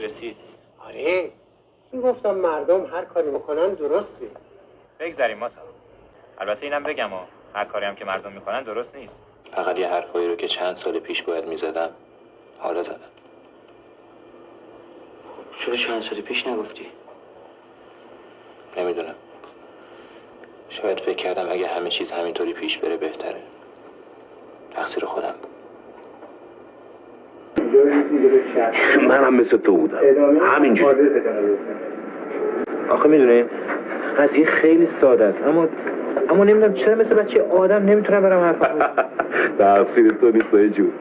رسید. آره میگفتم مردم هر کاری بکنن درسته. بگذاریم ما تا. البته اینم بگم هر کاری هم که مردم میکنن درست نیست. فقط یه حرفایی رو که چند سال پیش باید میزدم حالا زدم. چرا چند سال پیش نگفتی؟ نمیدونم. شاید فکر کردم اگه همه چیز همینطوری پیش بره بهتره. تقصیر خودم. منم مثل تو بودم همینجوری. آخه میدونی قضیه خیلی ساده است اما نمیدونم چرا مثل بچه آدم نمیتونم برم حرفم بزنم. تقصیر تو نیست دایی جون.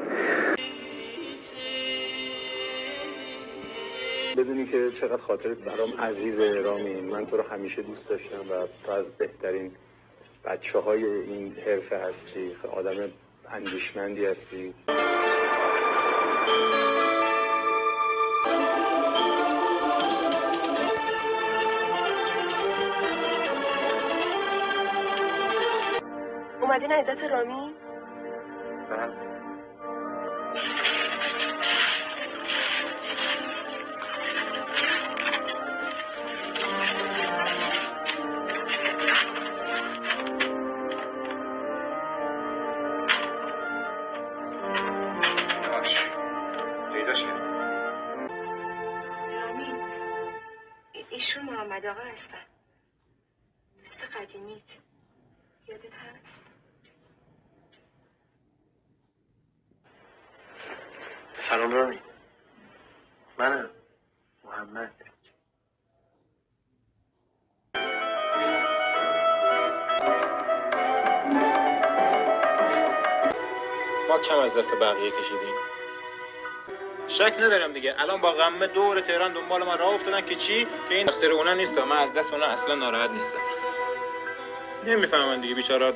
بدونی که چقدر خاطرت برام عزیزه رامین. من تو رو همیشه دوست داشتم و تو از بهترین بچه‌های این حرفه هستی. آدم اندیشمندی هستی. اومدین عیدت رامین؟ رامین ایشون محمد آقا هستن، دوست قدیمیت، یادت هست؟ سلام رامین، منم محمد. ما کم از دست بقیه کشیدیم. شک ندارم دیگه الان با غمه دور تهران دنبال من راه افتادن که چی؟ که این تقصیر اونا نیست. من از دست اونا اصلا ناراحت نیستم. نمیفهمن دیگه بیچارا.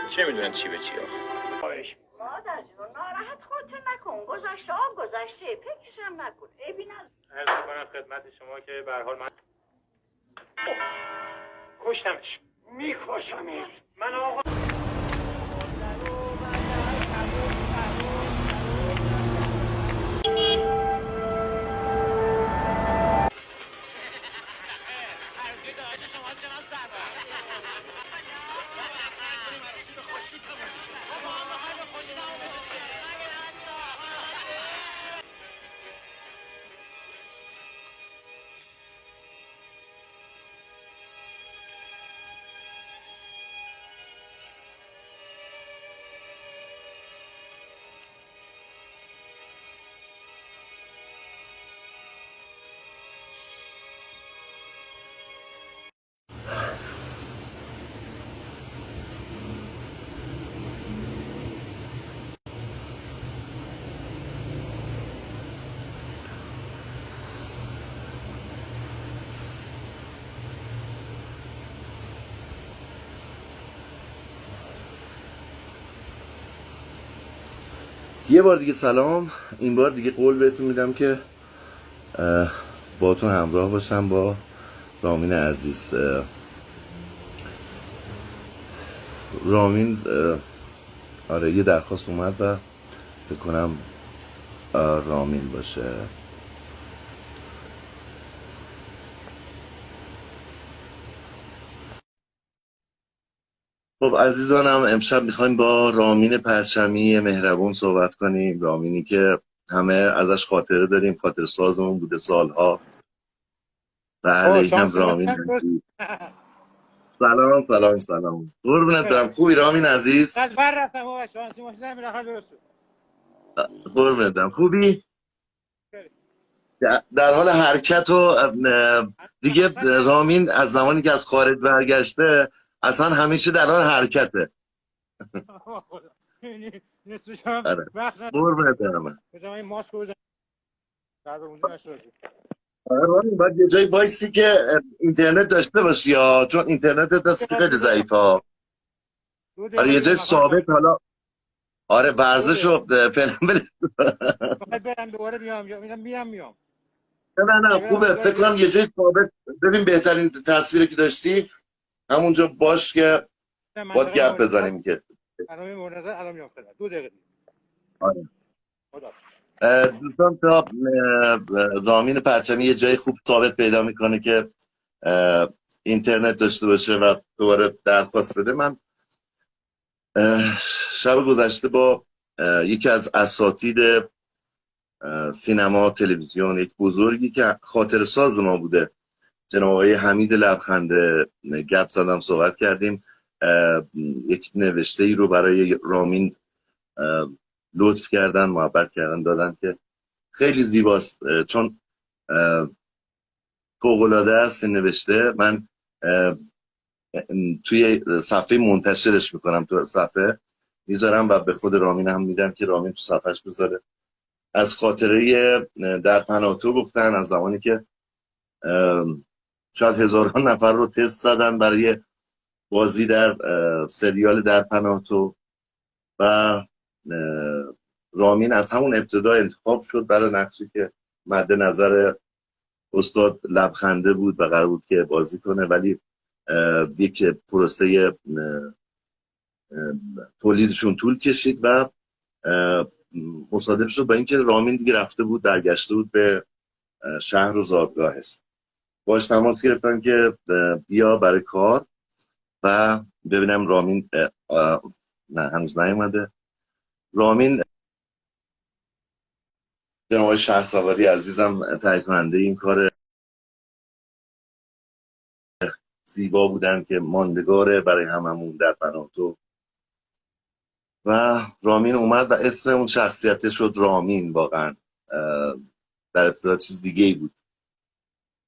چه میدونن چی به چی آخه. مادر جون ناراحت خودت نکن. گذشته آب گذشته، فکرشم نکن. عیبی نداره. عرض می‌کنم خدمت شما که به هر حال من کشتمش. میکشمت. من آقا یه بار دیگه سلام. این بار دیگه قول بهتون میدم که با تو همراه باشم با رامین عزیز. رامین آره یه درخواست اومد و فکر کنم رامین باشه. خب عزیزانم، امشب میخوایم با رامین پرچمی مهربون صحبت کنیم. رامینی که همه ازش خاطره داریم، خاطر سازمون بوده سالها. بله اینم رامین عزیز. سلام قربونت برم. خوبی رامین عزیز؟ قربونت برم. خوبی؟ در حال حرکت و دیگه رامین از زمانی که از خارج برگشته اصلا همیشه در حال حرکته. آره. قربونت برم. رامین باید یه جایی بایستی که اینترنت داشته باشی یا چون اینترنت دستی که خیلی ضعیفه. آره یه جای ثابت. حالا آره ورزش رو فعلا برم دوباره میام. نه خوبه. فکر کنم یه جای ثابت. ببین بهترین تصویری که داشتی همونجا باش که باید گپ بزنیم که الان میام 2 دقیقه. آره. دوستان تا رامین پرچمی یه جای خوب ثابت پیدا میکنه که اینترنت داشته باشه و دوباره درخواست بده. من شب گذشته با یکی از اساتید سینما تلویزیون، یک بزرگی که خاطر ساز ما بوده، جناب آقای حمید لبخنده، گپ زدم، صحبت کردیم. یک نوشته ای رو برای رامین لطف کردن، محبت کردن، دادن که خیلی زیباست، چون فوق‌العاده است این نوشته. من توی صفحه منتشرش میکنم، تو صفحه میذارم و به خود رامین هم میدم که رامین تو صفحش بذاره. از خاطره در پناهتو گفتن، از زمانی که شاید هزاران نفر رو تست زدن برای بازی در سریال در پناهتو و رامین از همون ابتدا انتخاب شد برای نقشی که مد نظر استاد لبخنده بود و قرار بود که بازی کنه، ولی یک پروسه تولیدشون طول کشید و مصادف شد با اینکه رامین دیگه رفته بود، برگشته بود به شهر و زادگاهش. باش تماس گرفتن که بیا برای کار و ببینم رامین نه هنوز نیومده. رامین جناب شهسواری عزیزم تهیه کننده این کار زیبا بودن که ماندگاره برای هممون در پناهتو. و رامین اومد و اسم اون شخصیت شد رامین. واقعا در ابتدا چیز دیگه ای بود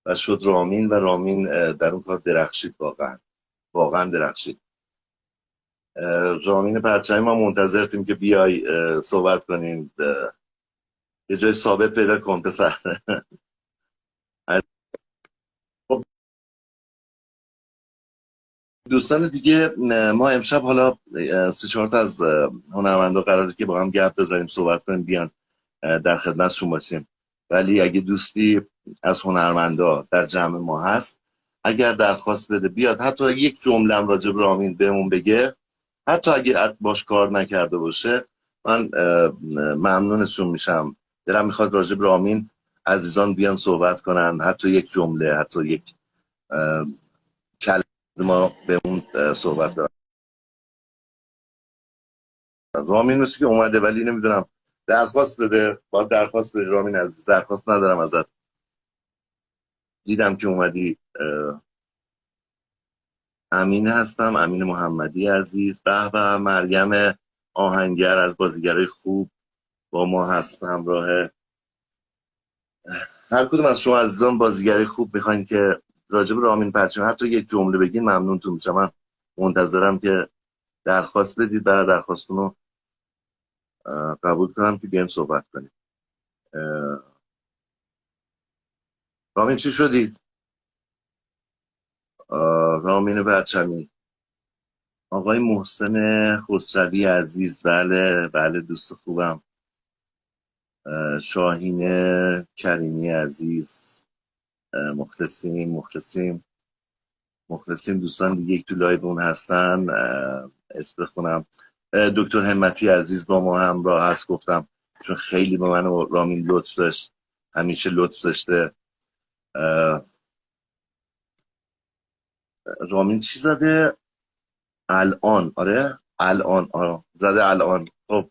و شد رامین، و رامین در اون کار درخشید، واقعا درخشید. رامین پرچمی ما منتظرتیم که بیای صحبت کنیم، یه جای ثابت پیدا کن پسر. دوستان دیگه، ما امشب حالا 3-4 تا از هنرمندا قراره که با هم گپ بزنیم، صحبت کنیم، بیان در خدمتشون باشیم. ولی اگه دوستی از هنرمندا در جمع ما هست، اگر درخواست بده بیاد، حتی یک جمله هم راجع به رامین بهمون بگه، حتی اگه باش کار نکرده باشه، من ممنونشون میشم. دلم میخواد راجع به رامین عزیزان بیان صحبت کنن، حتی یک جمله، حتی یک کلمه ما به اون صحبت دارم. رامین مثل که اومده ولی نمیدونم درخواست بده، باید درخواست بده. رامین عزیز درخواست ندارم ازت، دیدم که اومدی. امین هستم، امین محمدی عزیز. به به، مریم آهنگر از بازیگرای خوب با ما هست همراه. هر کدوم از شما عزیزان بازیگرای خوب میخواین که راجع به رامین پرچمی حتی یک جمله بگین، ممنونتون میشم. من منتظرم که درخواست بدید، برای درخواستون رو قبول کنم که بیایم صحبت کنیم. رامین چی شدید؟ رامین پرچمی. آقای محسن خسروی عزیز، بله دوست خوبم. شاهین کریمی عزیز، مخلصیم دوستان دیگه یک تو لایو اون هستن، اسم بخونم. دکتر همتی عزیز با ما همراه هست، گفتم چون خیلی به من و رامین لطف داشت، همیشه لطف داشته. رامین چی زده الان؟ الان زده الان. خب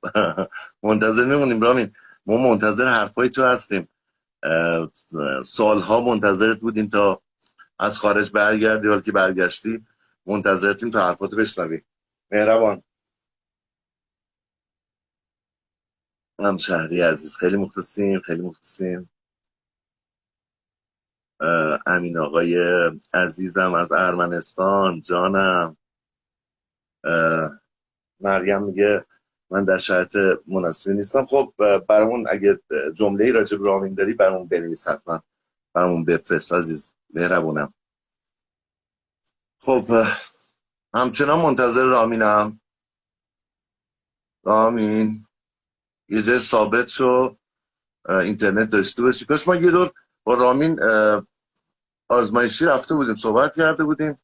منتظر میمونیم رامین، ما منتظر حرفای تو هستیم. سالها منتظرت بودیم تا از خارج برگردی، حالا که برگشتی منتظرتیم تا حرفاتو بشنویم. مهربان. همشهری عزیز، خیلی مخلصیم. امین آقای عزیزم از ارمنستان، جانم. مریم میگه من در شرایط مناسبی نیستم. خب برامون اگه جمله‌ای راجع به رامین داری برامون بنویس، حتما برامون بفرست عزیز، مهربونم. خب همچنان منتظر رامینم. رامین یه جای ثابت شو، اینترنت داشته باشی. کاش ما یه دور با رامین آزمایشی رفته بودیم، صحبت کرده بودیم،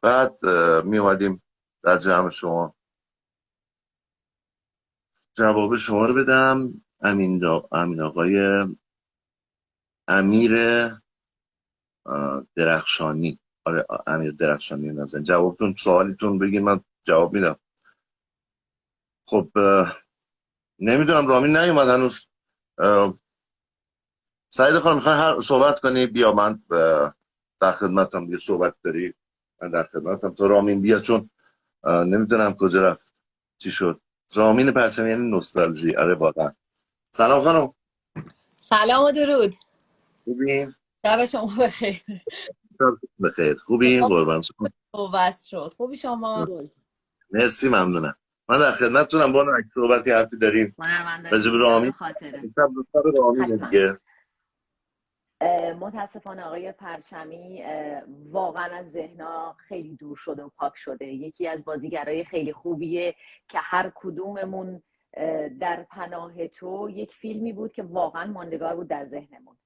بعد می اومدیم در جمع شما. جواب شما رو بدم. امین آقای امیر درخشانی. آره امیر درخشانی نزن. جوابتون سوالیتون بگین من جواب میدم. خب نمیدونم رامین نیومد هنوز. سعید خانم میخوای صحبت کنی؟ بیا من در خدمتم. یه صحبت داری؟ من در خدمتم. تو رامین بیا، چون نمیدونم کجا رفت چی شد. رامین پرچمی یعنی نوستالژی. آره واقعا. سلام خانم. سلام و درود. خوبین؟ شب شما بخیر. بخیر. خوبین؟ قربان شما. وصل شد. خوبی شما؟ مرسی ممنونم. من در خدمتتونم. با اگه صحبتی حرفی داریم راجع به رامین. خاطره رامین دیگه. متاسفانه آقای پرچمی واقعا از ذهنها خیلی دور شده و پاک شده. یکی از بازیگرای خیلی خوبیه که هر کدوممون در پناه تو یک فیلمی بود که واقعا ماندگار بود در ذهنمون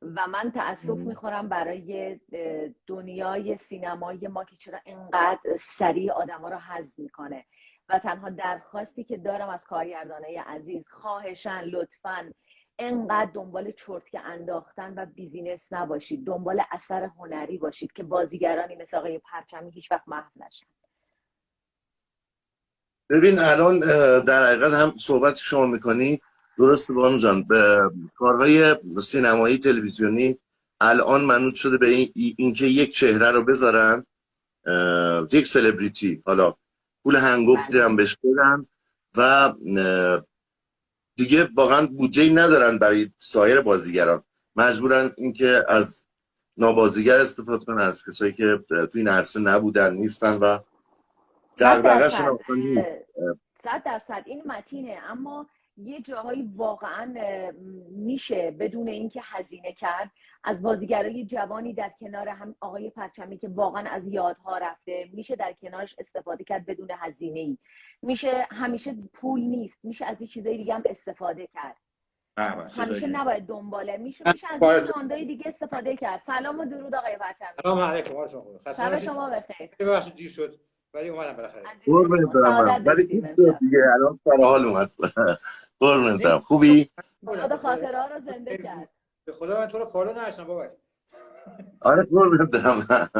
و من تأسف میخورم برای دنیای سینمایی ما که چرا اینقدر سریع آدم ها رو حذف میکنه و تنها درخواستی که دارم از کارگردانای عزیز، خواهشاً لطفاً انقدر دنبال چرتکه انداختن و بیزینس نباشید، دنبال اثر هنری باشید که بازیگرانی مثل آقای پرچمی هیچ وقت محو نشن. ببین الان در حقیقت هم صحبت شما میکنی درسته بانو جان. به کارهای سینمایی تلویزیونی الان منوط شده به اینکه یک چهره رو بذارن، یک سلبریتی، حالا پول هنگفتی هم بهش بدن و دیگه واقعا بودجه ندارن برای سایر بازیگران. مجبورن اینکه از نابازیگر استفاده کنن، از کسایی که تو این عرصه نبودن نیستن و دغدغه‌شون 100% این متینه. اما یه جاهایی واقعا میشه بدون اینکه هزینه کرد از بازیگرای جوانی در کنار هم آقای پرچمی که واقعا از یادها رفته، میشه در کنارش استفاده کرد بدون هزینه‌ای. میشه همیشه پول نیست، میشه از این چیزای دیگه هم استفاده کرد. همیشه نباید دنباله، میشه از این فاندای دیگه استفاده کرد. سلام و درود آقای پرچمی. سلام علیکم. شب شما بخیر. ببخشید دیر شد ولی اومدم بالاخره. ولی دیگه الان سر حال اومد. قربونت برم. خوبی؟ خدا خاطره ها رو زنده کرد. به خدا من تو رو فالو نداشتم بابا. آره قربونت برم.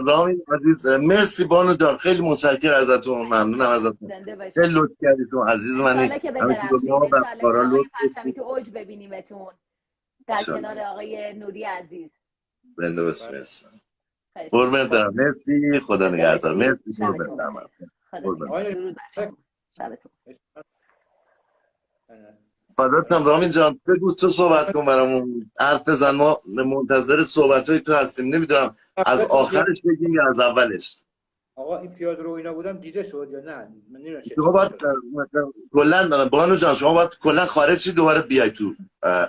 رامین عزیز مرسی بانو جان، خیلی متشکرم ازتون، ممنونم ازتون، خیلی لطف کردیتون عزیز منی. انشالله که بدرخشید، انشالله که آقای پرچمی تو اوج ببینیمتون در کنار آقای نوری عزیز. بنده بسم قربونت برم. مرسی، خدا نگهدار. مرسی قربونت برم. درود بر شما. شبتون فداتم. رامین جان بگو تو صحبت کن برامون، حرف بزن، ما منتظر صحبت‌های تو هستیم. نمیدونم از آخرش بگیم یا از اولش. آقا این پیاده رو اینا بودم دیده شد یا نه؟ من نمیدونم. شما باید کلا بانو جان شما باید کلا خارج شی دوباره بیای تو.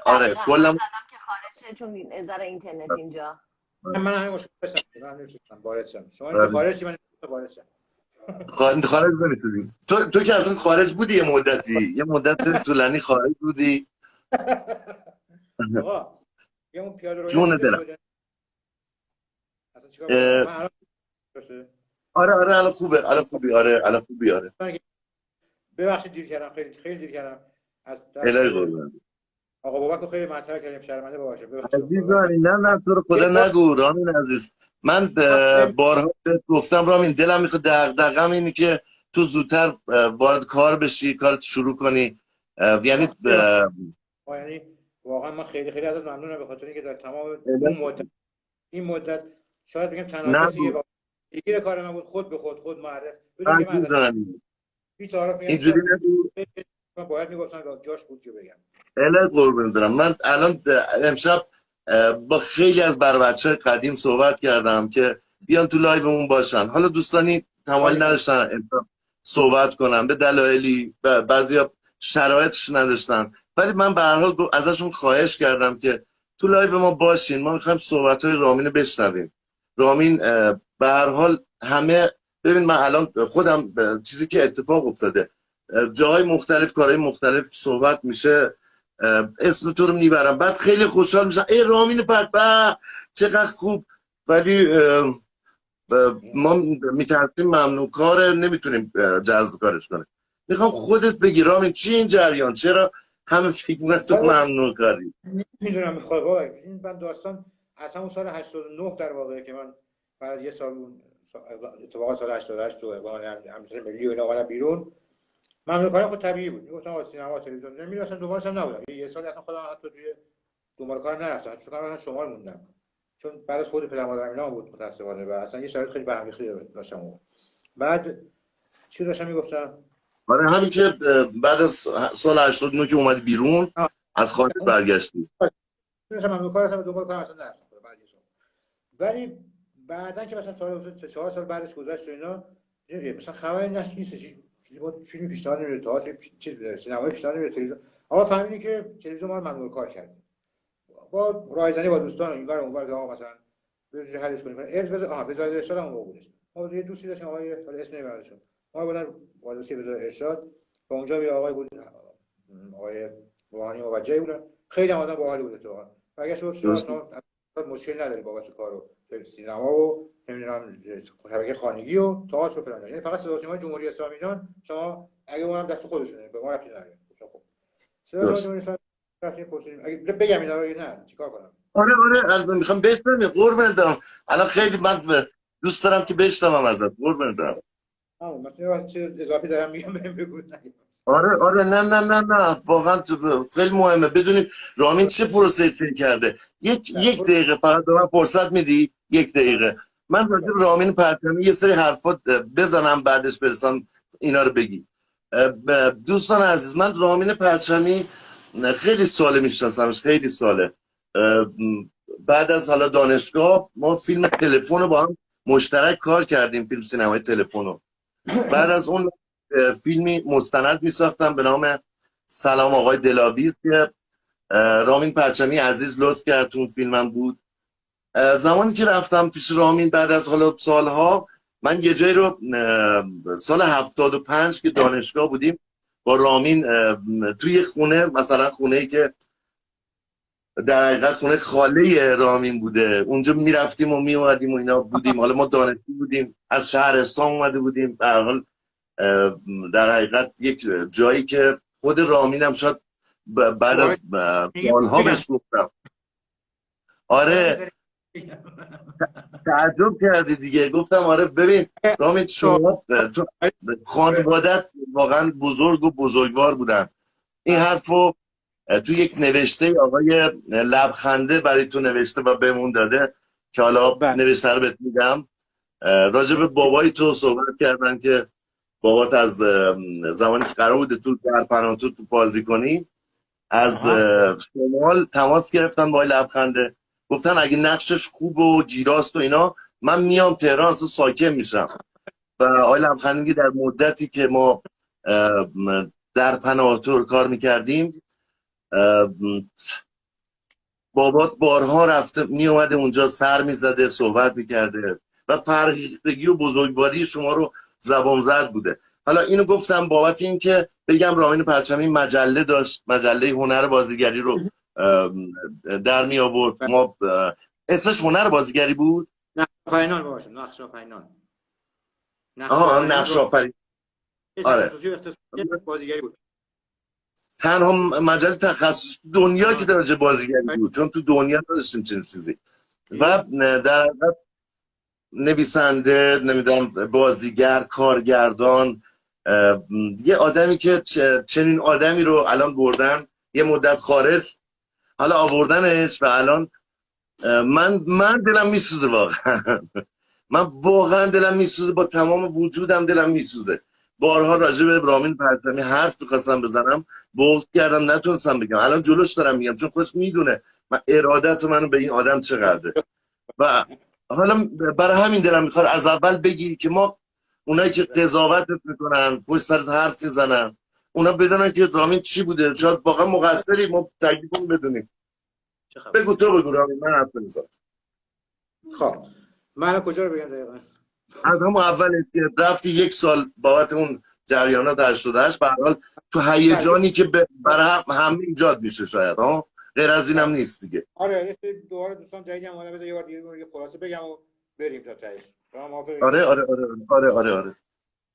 آره کلا که خارج چون نظر اینترنت اینجا. من همین مشکل داشتم. من نمی‌تونم وارد شم. شما خارج شی من وارد شم. خارج نمیتونی. تو که اصلا خارج بودی یه مدتی، یه مدت طولانی خارج بودی. آقا یه اون پیاده رو جون دلم. آره الان خوبه، الان خوبی. الان خوبی. ببخشید دیر کردم، خیلی دیر کردم. از الهی قربان. آقا بابک رو خیلی مطرح کردیم، شرمنده باشه. عزیزانی نه تو رو خدا نگو رامین عزیز. من بارها گفتم رامین دلم میخواد دغدغه‌م اینه که تو زودتر وارد کار بشی، کارت شروع کنی. یعنی واقعا من خیلی ازت ممنونم به خاطر اینکه در تمام این مدت شاید بگم تنافسی دیگه کار من بود، خود به خود معرف بدون اینجوری نگو. من باید میگفتم جاش بود چه بگم. الهی قربون دارم. من الان امشب با خیلی از بچه‌های قدیم صحبت کردم که بیان تو لایومون باشن. حالا دوستانی تمایل نداشتن صحبت کنن به دلایلی، بعضیا شرایطش نداشتن، ولی من به هر حال ازشون خواهش کردم که تو لایو ما باشین. ما می‌خوایم صحبت‌های رامین رو بشنویم. رامین به هر حال همه ببین من الان خودم چیزی که اتفاق افتاده جاهای مختلف کارهای مختلف صحبت میشه، اسم تو رو میبرم، بعد خیلی خوشحال میشن ای رامین پرپا چقدر خوب، ولی ما میترسیم ممنوع کار، نمیتونیم جذب کارش کنیم. میخوام خودت بگی رامین چی این جریان، چرا همه فکر میکنن تو ممنوع کاری؟ میدونم میخواد بابا این من داستان از همون سال 89 در واقع که من بعد یه سال اتفاقات سال 88 تو اقامت امنیت ملی و اینا اومدم بیرون. ممنوع کاری خود طبیعی بود، میگفتم آقا سینما تلویزیون نمیرسن، دوبارش هم نبودم یه سال اصلا خودم حتی توی دنبال کار نرفتم، فکر کنم اصلا شمال موندم چون بعد از خود پدر مادرم اینا بود متأسفانه و اصلا یه شرایط خیلی به هم ریخته داشتم. بعد چی داشتم میگفتم؟ آره همین که بعد از سال 89 که اومدی بیرون از خارج برگشتی. مثلا ممنوع کار هستم دنبال کارم اصلا نرفتم بعد یه سال. ولی بعدن که مثلا سال 4 سال بعدش گذشت و اینا مثلا خبری نیستش، فیلم پیشنهاد نمیده، تئاتر چیز سینمایی پیشنهاد نمیده، تلویزیون. آقا فهمیدی که تلویزیون ما رو ممنوع کار کرد. با رایزنی با دوستان اینور اونور که آقا مثلا بذارید حلش کنیم. وزارت ارشاد هم بودش. ما یه دوستی داشتیم آقای اسم نمیبرم. ما بودن وزارت ارشاد و اونجا یه آقای بود آقای روحانی موجهی بودن. خیلی آدم باحالی بود تو. برگشت گفت شما مشکل نداری بابت کارو سینما و نمیدونم شبکه خانگی و تئاتر و فلان، یعنی فقط صدا و سیمای جمهوری اسلامی ایران شما اگه اونم دست خودشونه به ما ربطی نداره. خب صدا جمهوری اسلامی رفتیم پرسیدیم اگه بگم اینا رو نه چیکار کنم؟ آره میخوام بشنوم قربونت برم. الان خیلی من دوست دارم که بشنوم ازت قربونت برم. مثلا چه اضافی دارم میگم بگو. آره نه واقعا خیلی مهمه بدونیم رامین چه پروسه‌ای طی کرده. یک دقیقه فقط به من فرصت میدی؟ یک دقیقه من راجع به رامین پرچمی یه سری حرفات بزنم بعدش برسم اینا رو بگی. دوستان عزیز من رامین پرچمی خیلی ساله میشناسمش، خیلی ساله. بعد از حالا دانشگاه ما فیلم تلفن رو با هم مشترک کار کردیم، فیلم سینمای تلفن رو. بعد از اون فیلمی مستند میساختم به نام سلام آقای دلاویز که رامین پرچمی عزیز لطف کرد تو اون فیلمم بود. زمانی که رفتم پیش رامین بعد از حالا سالها، من یه جایی رو سال 75 که دانشگاه بودیم با رامین توی خونه، مثلا خونه‌ای که در حقیقت خونه خاله رامین بوده، اونجا میرفتیم و میومدیم و اینا بودیم. حالا ما دانشجو بودیم از شهرستان اومده بودیم، به هر حال در حقیقت یک جایی که خود رامین هم شاید بعد از سالها بهش گفتم. آره تعجب کردی دیگه. گفتم آره ببین رامین شما تو خانوادت واقعا بزرگ و بزرگوار بودن. این حرفو تو یک نوشته آقای لبخنده برای تو نوشته و بهمون داده که حالا نوشته رو بهت میگم. راجع به بابای تو صحبت کردن که بابات از زمانی که قرار بوده تو در پناهتو تو بازی کنی از شمال تماس گرفتن با آقای لبخنده، گفتن اگه نقشش خوب و گیراست و اینا من میام تهران ساکن میشم. و آقای لبخنده میگه در مدتی که ما در پناهتو کار میکردیم بابات بارها رفته میومده اونجا سر میزده صحبت میکرده و فرهیختگی و بزرگواری شما رو زبان زد بوده. حالا اینو گفتم بابت این که بگم رامین پرچمی مجله داشت، مجله هنر بازیگری رو در می آورد. ما اسمش هنر بازیگری بود. نقش باشه نقش آفرینان. نقش آفرین. آره بازیگری بود. تنها مجله تخصص دنیا که درجه بازیگری بود، چون تو دنیا نداشتیم چنین چیزی. و در نویسنده، نمیدونم بازیگر، کارگردان، یه آدمی که چنین آدمی رو الان بردن یه مدت خارج، حالا آوردنش و الان من دلم میسوزه واقعا. من واقعا دلم میسوزه، با تمام وجودم دلم میسوزه. بارها راجع به رامین پرچمی حرف می‌خواستم بزنم، بغض کردم نتونستم بگم. الان جلوش دارم میگم چون خودش میدونه من ارادت منو به این آدم چقدره. و حالا برای همین دلم میخواد از اول بگی که ما اونایی که قضاوت میکنن پشت سرت حرف میزنن اونا بدونن که رامین چی بوده. شاید واقعا مقصری، ما تکلیفمون بدونیم. بگو تو بگو رامین، من حرف نمیزنم. خب من کجا رو بگم دقیقاً؟ از همون اول که رفتی یک سال بابت اون جریانات 88 به هر حال تو هیجانی که برای همه ایجاد میشه شاید ها، غیر از اینم نیست دیگه. آره یه دوباره دوستان جدیدی هم اومدن، بذار یه خلاصه بگم و بریم تا تهش. آره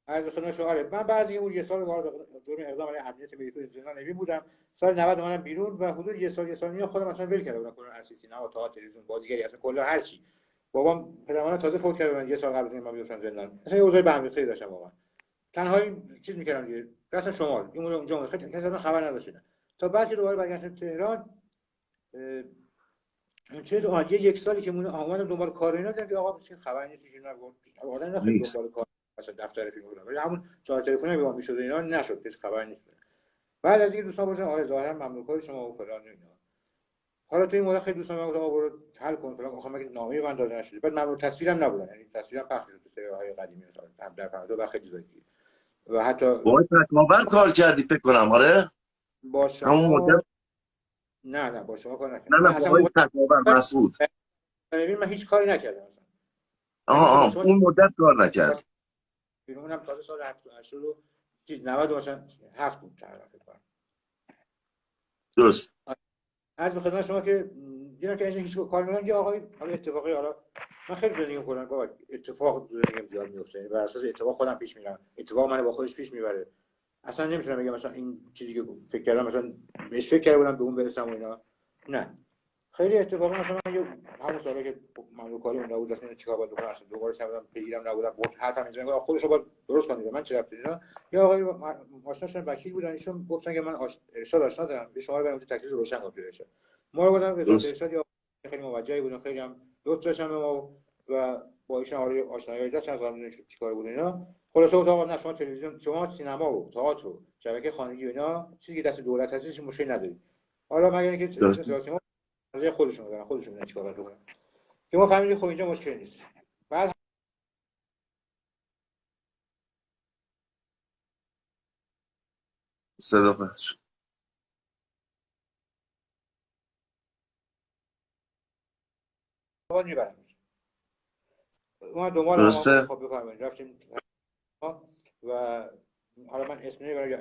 از خدمت شما آره من بعضی اون یه سال وارد جرم اقدام علیه امنیت ملی تو زندان نوین بودم. سال 90 اومدم بیرون و حدود یه سال نیم خودم مثلا ول کرده بودم کلا اساسی نه تا تلویزیون بازیگری اصلا کلا هر چی. بابام پدرم تازه فوت کرده من یه سال قبل از این من بیفتم زندان. اصلا یه اوضاع به هم ریخته داشتم واقعا. تنهایی چیز می‌کردم دیگه. رفتم شمال. این اونجا خیلی کسی اصلا خبر نداشتم. تا بعد که دوباره برگشتم تهران چه آگه یک سالی که اومدم دنبال کار اینا دیدم که آقا چه خبری نیست چیزی نگفت. آدم نه خیلی دنبال کار مثلا دفتر فیلم بودم ولی همون جای تلفنی به من میشد اینا نشد هیچ خبری نیست. بعد از اینکه دوستان گفتن آره ظاهرا ممنوع شما و فلان اینا. حالا تو این مورد خیلی دوستان من گفتن آقا برو حل کن فلان آخه مگه نامه من داده نشده. بعد ممنوع تصویرم نبودن یعنی تصویرم پخش شد تو سریال‌های قدیمی مثلا در فردا و خیلی چیزایی و حتی با تکاور کار کردی فکر کنم آره با شما همون مدت نه با شما کار نکردم نه با تکاور مسعود ببین من هیچ کاری نکردم اصلا اون مدت کار نکرد اونم تازه سال 80 و چیز 90 مثلا 7 بود تقریبا فکر کنم درست عرض به خدمت شما که دیدم که هیچ کاری نمی‌کنه یه آقای حالا اتفاقی حالا من خیلی زندگی می‌کنم بابا اتفاق زندگیم زیاد میفته یعنی بر اساس اتفاق خودم پیش میرم اتفاق منو با خودش پیش میبره اصلا نمیتونم بگم مثلا این چیزی که فکر کردم مثلا بهش فکر کرده بودم به اون برسم و اینا نه خیلی اتفاقا مثلا من همون سالی که من کاری اون نبود اصلا چیکار باید بکنم اصلا دوباره شدم پیگیرم نبودم گفت حرفم اینجوری خودش رو درست کنید من چه ربطی اینا یا آقای آشناشون وکیل بودن ایشون گفتن که من ارشاد آشنا دارم به شما برام اونجا تکلیف روشن کنید ارشاد ما رو گفتم وزارت ارشاد یا خیلی موجهی بودن خیلی هم لطف داشتن به ما و با ایشون آشنایی داشتن از قبل چیکار بود اینا خلاصه گفت آقا نه شما تلویزیون شما سینما و تئاتر و شبکه خانگی و اینا چیزی که دست دولت هستش مشکلی ندارید حالا مگر اینکه سینما از خودشون دارن خودشون چیکار باید بکنن که ما فهمیدیم خب اینجا مشکلی نیست بعد صدا پخش باید میبرم ما دنبال خب بکنم رفتیم و حالا من اسم نمیبرم یا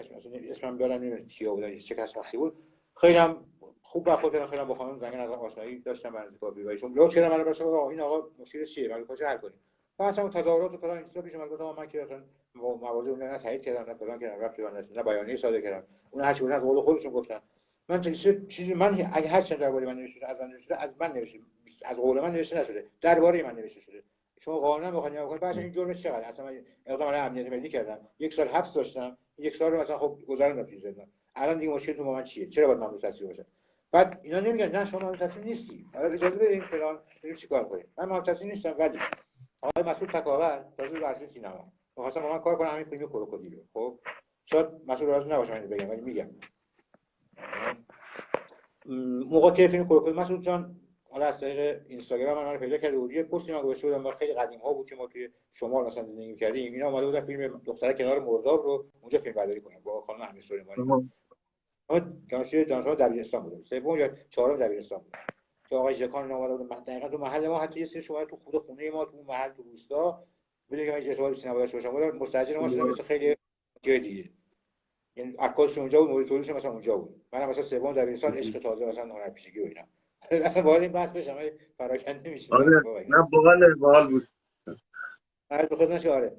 اسمم بیارم نمیدونم چیا بود چه کس شخصی بود خیلی هم خوب برخورد خیلی با خانم زنگ نظر آشنایی داشتم برای کافی و ایشون لطف کردن منو بسیار این آقا مشکلش چیه ولی کجا حل کنیم بعد هم تظاهرات و فلان این چیزا پیش اومد گفتم من که اصلا موازی اون نه تایید کردم نه فلان کردم رفت نه بیانیه صادر کردم اون هر چی بودن از قول خودشون گفتن من چیزی من اگه هر چند درباره من نوشته از من نوشته از من نوشته از قول من نوشته نشده درباره من نوشته شده شما قانونا بخواید نگاه کنید بعد این جرمش چقدر اصلا من اقدام علیه امنیت ملی کردم یک سال حبس داشتم یک سال رو مثلا خب گذروندم تو زندان الان دیگه مشکل تو با من چیه چرا باید ممنوع تصویر باشه بعد اینا نمیگن نه شما ممنوع تصویر نیستی حالا اجازه بدین فلان بریم چیکار کنیم من ممنوع تصویر نیستم ولی آقای مسعود تکاور تازه ورزش سینما می‌خواستم با من کار کنم همین فیلم کروکودیلو خب شاید مسعود راضی نباشه من بگم ولی میگم موقع که فیلم کروکودیلو مسعود جان حالا از طریق اینستاگرام من پیدا کرده بود یه پستی من گذاشته بودم خیلی قدیم ها بود که ما توی شمال مثلا زندگی می‌کردیم اینا اومده بودن فیلم دختره کنار مرداب رو اونجا فیلم برداری کنن با خانم امیر سلیمانی دانشگاه دبیرستان بود سوم یا چهارم دبیرستان بود که آقای ژکان اومده بود دقیقاً تو محل ما حتی یه سری شما تو خود خونه ما تو محل تو روستا ببینید که اجازه سینما داشته باشم ولی مستاجر ما شده مثل خیلی جای دیگه یعنی عکاسش اونجا بود مدیر تولیدش مثلا اونجا بود منم مثلا سوم دبیرستان عشق تازه مثلا هنرپیشگی و اینا اصلا وارد این بحث بشم پراکنده میشه نه باحال بود آره تو خدمتش آره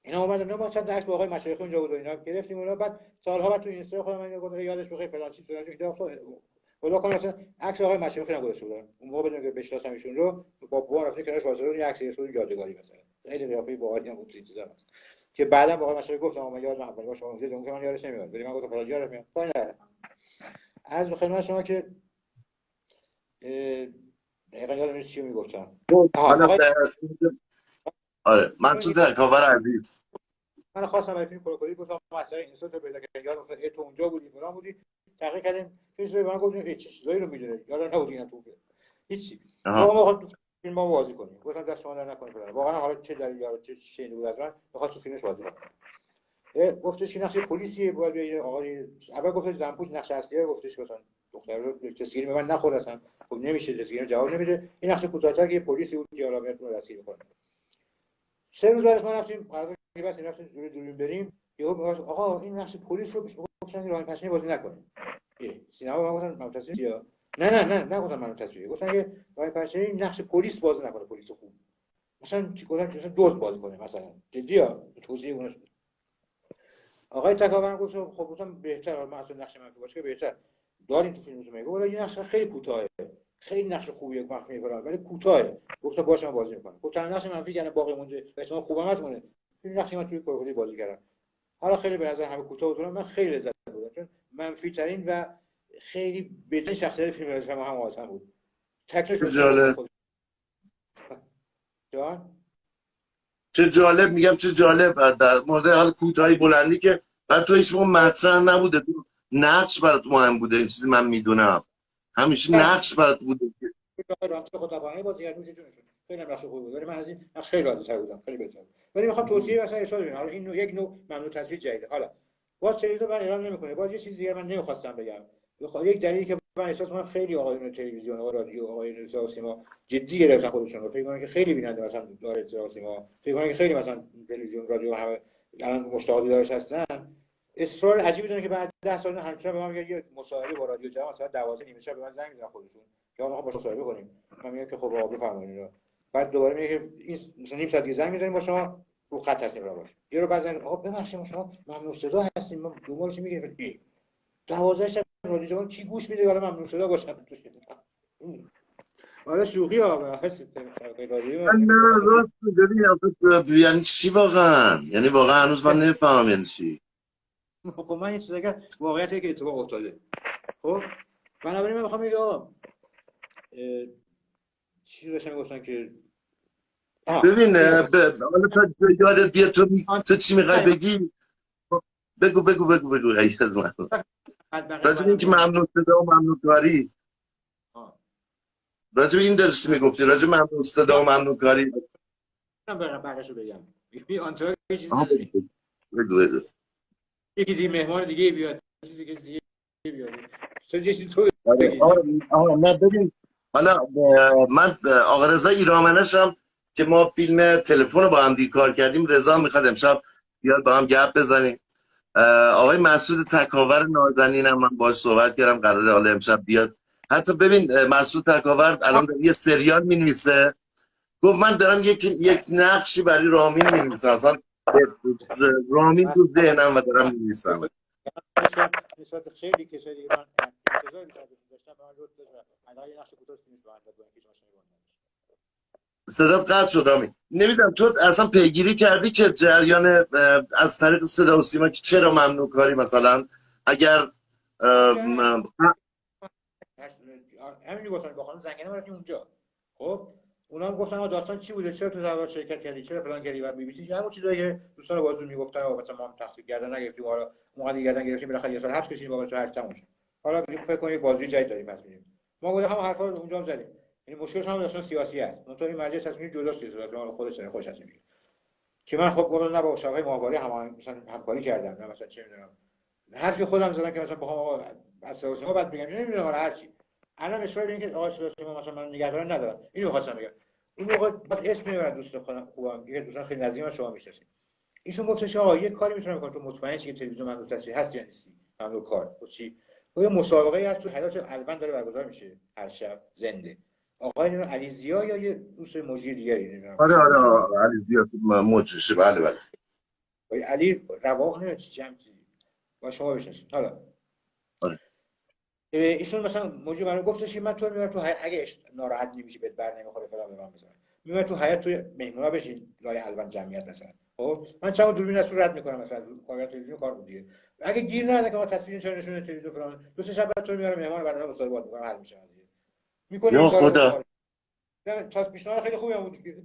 اینا اومدن ما چند درس با آقای مشایخ اونجا بود و اینا گرفتیم اونا بعد سالها بعد تو اینستا خودم من گفتم یادش بخیر فلان چیز فلان اینا خدا کنه مثلا عکس آقای مشایخ هم گذاشته بودن اون موقع بدون که بشناسم ایشون رو با بوان رفتیم کنارش واسه یه عکس یه یادگاری مثلا خیلی قیافه باحالی هم بود چیزا که بعدا با آقای مشایخ گفتم من یادم اولی باشه اون زید اون که من یادش نمیاد ولی من گفتم فلان یادم میاد پایین از خدمت شما که دقیقاً یادم نیست چی میگفتم آره من تو تکاور عزیز من خواستم برای فیلم کروکودیل گفتم مسئله اینستا تو پیدا کردم یادم افتاد تو اونجا بودی فلان بودی تحقیق کردیم چیزی به من گفتن چه چیزایی رو میدونه یادم نبود اینا تو هیچی ما فیلم ما بازی کنیم گفتم دست شما در نکنید فلان واقعا حالا چه دلیلی یا چه چیزی بود از من می‌خواست تو فیلمش بازی کنه گفتش که نقش پلیسی باید بیاره آقای اول گفت زنپوش نقش اصلیه گفتش مثلا دختر رو تسکین به من نخورد اصلا خب نمیشه تسکین جواب نمیده این نقش کوتاه‌تر که پلیسی بود که حالا میتونه رسید کنه سه روز بعدش ما رفتیم قرارداد بس رفتیم جوری بریم یهو آقا این نقش پلیس رو گفتن که راهن پشنی بازی نکنیم سینما ما گفتن منتصر یا نه گفتن منو تصویر گفتن که راهن پشنی نقش پلیس بازی نکنه پلیس خوب مثلا چی گفتن که دوست بازی کنه مثلا جدیه توضیح اونش آقای تکاورم گفت خب گفتم بهتر، من اصلا نقش منفی باشه که بهتر داریم تو فیلم میگه، ولی این نقش خیلی کوتاهه، خیلی نقش خوبیه مخفی میکنه ولی کوتاهه. گفتم باشه من بازی میکنم. گفت نقش منفی یعنی باقی مونده و احتمال خوبم هست مونه. این نقش من توی کارگردانی بازی کردم. حالا خیلی به نظر همه کوتاه بود، من خیلی لذت بردم چون منفی ترین و خیلی بهترین شخصیت فیلم از هم آتن بود. تکنش جالب. جان چه جالب، میگم چه جالب در مورد حال کوتاهی بلندی که برای تو هیچ موقع مطرح نبوده، تو نقش برات مهم بوده. این چیزی من میدونم همیشه نقش برات بوده. رامتین خداپناهی بازی کرد، نوش جونشون، خیلی نقش خوبی بود ولی من از این نقش خیلی راضی تر بودم، خیلی بهتر. ولی میخوام توصیه مثلا ارشاد بدم، حالا این یک نوع ممنوع تصویر جدیده. حالا باز تلویزیون من اعلام نمیکنه، باز یه چیز دیگه من نمیخواستم بگم. یک دلیلی که من احساس میکنم خیلی آقایون تلویزیون و رادیو، آقایون سینما جدی گرفتن خودشون رو، فکر کنن که خیلی بیننده مثلا داره سینما، فکر کنن که خیلی مثلا تلویزیون رادیو همه الان مشتاق دارش هستن. اصرار عجیبی دارن که بعد 10 سال همچنان به من میگن یه مصاحبه با رادیو جوان ساعت 12 نیمه شب به من زنگ میزنن خودشون که آقا ما مصاحبه کنیم. من میگم که خب آقا بفرمایید رو. بعد دوباره میگه که این مثلا نیم ساعت دیگه زنگ میزنیم با شما رو خط هستیم رو باش. یه رو بعد زنگ آقا ببخشید شما ممنوع صدا هستیم، ما دنبالش میگیم 12 شب رادیو جوان چی گوش میده حالا ممنوع صدا باشم توش. حالا شوخی ها نه راست میگی، یعنی چی واقعا؟ یعنی واقعا هنوز من نمیفهمم یعنی چی. خب من این چیزا که واقعیتی که اتفاق افتاده. خب بنابراین من میخوام بگم چی داشتم گفتن که ببین حالا تا یادت بیاد تو چی میخوای بگی؟ بگو حیث من راجب این که ممنوع صدا و ممنوع کاری، راجب این داشتی میگفتی، راجب ممنوع صدا و ممنوع کاری. من بقیه‌شو بگم. این آنتراژ چیزی نداری. بگو یکی دیگه مهمان دیگه بیاد، چیزی که دیگه بیاد. چه چیزی تو بگی. نه ببین حالا من آقا رضا ایرامنشم که ما فیلم تلفن رو با هم دیگه کار کردیم، رضا میخواد امشب بیاد با هم گپ بزنیم. آقای مسعود تکاور نازنینم من باهاش صحبت کردم، قراره حالا امشب بیاد. حتی ببین مسعود تکاور الان یه سریال می‌نویسه، گفت من دارم یک نقشی برای رامین می‌نویسم، اصلا رامین تو ذهنم و دارم می‌نویسم. نسبت خیلی کسایی دیگه من انتظار داشتم به من لطف داشت الان یه نقش کوتاه فیلمش به من داد که شما صدات قطع شد رامین. نمیدونم تو اصلا پیگیری کردی که جریان از طریق صدا و سیما که چرا ممنوع کاری مثلا اگر همین گفتن با خانم زنگنه رفتیم اونجا. خب اونا هم گفتن داستان چی بوده، چرا تو دعوا شرکت کردی، چرا فلان کردی و بی بی سی همون چیزایی که دوستان بازجو میگفتن مثلا ما تقصیر گردن نگرفتیم، حالا اومدن گردن گرفتیم بالاخره یه سال حبس کشیدیم بابت هر تموم شد. حالا فکر کنید بازی جدید داریم پس می‌ریم. ما گفتیم هم حرفا رو اونجا هم زدیم. یعنی مشکلش هم داستان سیاسی است. اونطور این مرجع تصمیم جدا سیاسی رو خودش هست میگه. که من خب گفتم نه با شبکه ماهواره مثلا همکاری کردم، نه مثلا چه می‌دونم حرفی خودم زدم که مثلا بخوام از سیاسی بعد بگم نمی‌دونم حالا هر چی. الان اصرار به اینکه آقای سیاسی مثلا من نگران ندارم، اینو خواستم بگم. اون موقع بعد اسم میبرن دوست خودم خوبم یه دوستان خیلی نزدیک من شما میشناسید، ایشون گفتش آقا یه کاری میتونم بکنم تو مطمئن شی که تلویزیون ممنوع تصویر هست یا نیستی. ممنوع کار خب چی؟ خب یه مسابقه هست تو حیات البن داره برگزار میشه هر شب زنده. آقای علی ضیا یا یه دوست مجری دیگری نمیدونم. آره علی ضیا مجریشه. بله آقای علی رواق نه چی جمع چیزی با شما بشناسید. حالا ایشون مثلا موجی برام گفتش که من تو میارم تو اگه ناراحت نمیشی بهت بر نمیخوره فلان به من بزن میام تو حیاط توی مهمونا بشین لای البن جمعیت مثلا. خب من چند دوربین از رد میکنم مثلا کار تلویزیون کار بود دیگه، اگه گیر نده که ما تصویر چه نشونه تلویزیون فلان دو سه شب بعد تو میارم مهمان برنامه مصاحبه میکنم حل میشه دیگه میکنه. یا خدا تا پیشنهاد خیلی خوبی بود دیگه.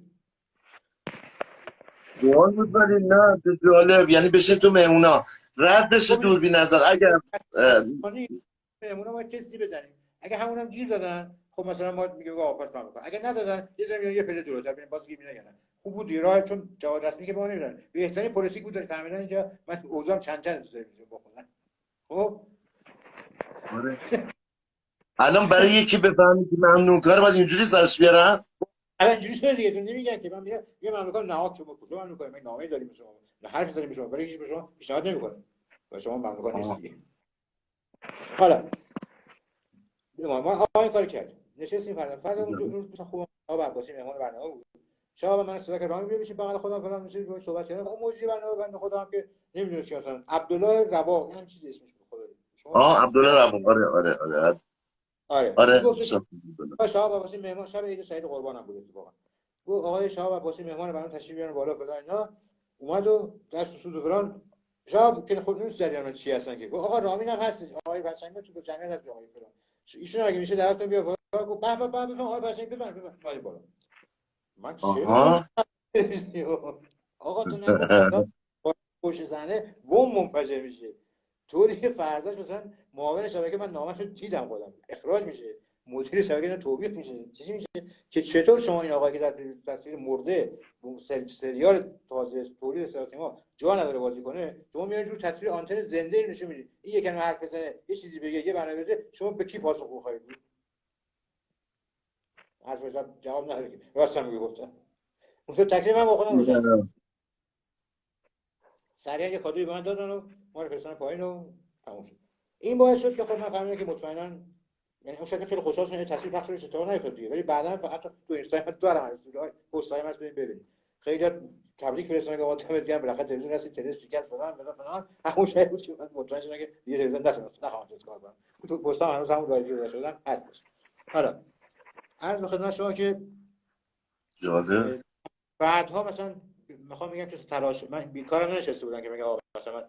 جوان بود ولی نه جالب، یعنی بشه تو مهمونا رد بشه دوربین نظر. اگر مهمونا ما تستی بزنیم اگه همونم گیر دادن خب مثلا ما میگه آقا پس من میکنم، اگه ندادن یه زمین یه پله جلوتر ببین باز گیر میگن خوب بود راه، چون جواب رسمی که ما نمیدن بهترین پلیتیک بود داره فهمیدن اینجا من اوضاع چند تو تلویزیون بخونن. خب الان برای یکی بفهمی که ممنوع کار باید اینجوری سرش بیارن. الان اینجوری شده دیگه، چون نمیگن که من میگم یه ممنوع کار نهاد شما کجا ممنوع کار، من نامه داریم به شما نه حرف داریم به شما ولی هیچ به شما پیشنهاد نمیکنه و شما ممنوع کار نیست دیگه. حالا ما آقای کار کردیم نشستیم فردا اون روز خوب آقا عباسی مهمان برنامه بود شب من صدا که رامین بیا بشین بغل خودم فلان میشه باهاش صحبت کردم. اون موجی بنده خدا هم که نمیدونست که اصلا عبدالله رواق هم چیزی اسمش بود خدا. عبدالله رواق. آره شهاب عباسی مهمان شب عید سعید قربانم بود اتفاقا. گفت آقای شهاب عباسی مهمان برام تشریف بیارن بالا فلان اینا. اومد و دست سود و فلان. شهاب که خود نمی‌دونست جریان چی هستن که. گفت آقا رامین هم هستش. آقای بچه‌ها تو جمعیت هست آقای فلان. ایشون اگه میشه دعوتتون بیا بالا. گفت به بفهم آقای بچه‌ها بفهم بالا. من چه آقا تو نگو پشت صحنه بم منفجر میشه طوری که فرداش مثلا معاون شبکه من نامش رو دیدم خودم اخراج میشه مدیر شبکه اینا توبیخ میشه چیزی میشه که چطور شما این آقایی که در تصویر مرده سریال تازه تولید سینما جا نداره بازی کنه شما میاد رو تصویر آنتن زنده نشون میدید این یکم حرف بزنه یه چیزی بگه یه برنامه بده شما به کی پاسخ می‌خواید حرفش جواب نداره راستم میگفتم اون تو تکلیف من با خودم روشن سریع یه کادوی به من دادن و ما رو فرستادن پایین و تموم شد این باعث شد که خب من فهمیدم که مطمئنا یعنی اون شکل خیلی خوشحال شدم تصویر پخش شد اتفاق نیفتاد دیگه ولی بعدا حتی تو اینستاگرام دارم پست‌های من ببینید خیلی تبریک فرستادن که آقا دمت گرم بالاخره تلویزیون هستی تلویزیون شکست فلان همون شاید بود که من مطمئن شدم که دیگه تلویزیون نخواهم کار کنم تو پست‌ها هنوز همون رایجی شدن هستش حالا عرض به خدمت شما که جالب بعدها مثلا میخوام بگم که تلاش من بیکارم ننشسته بودم که میگم آقا مثلا من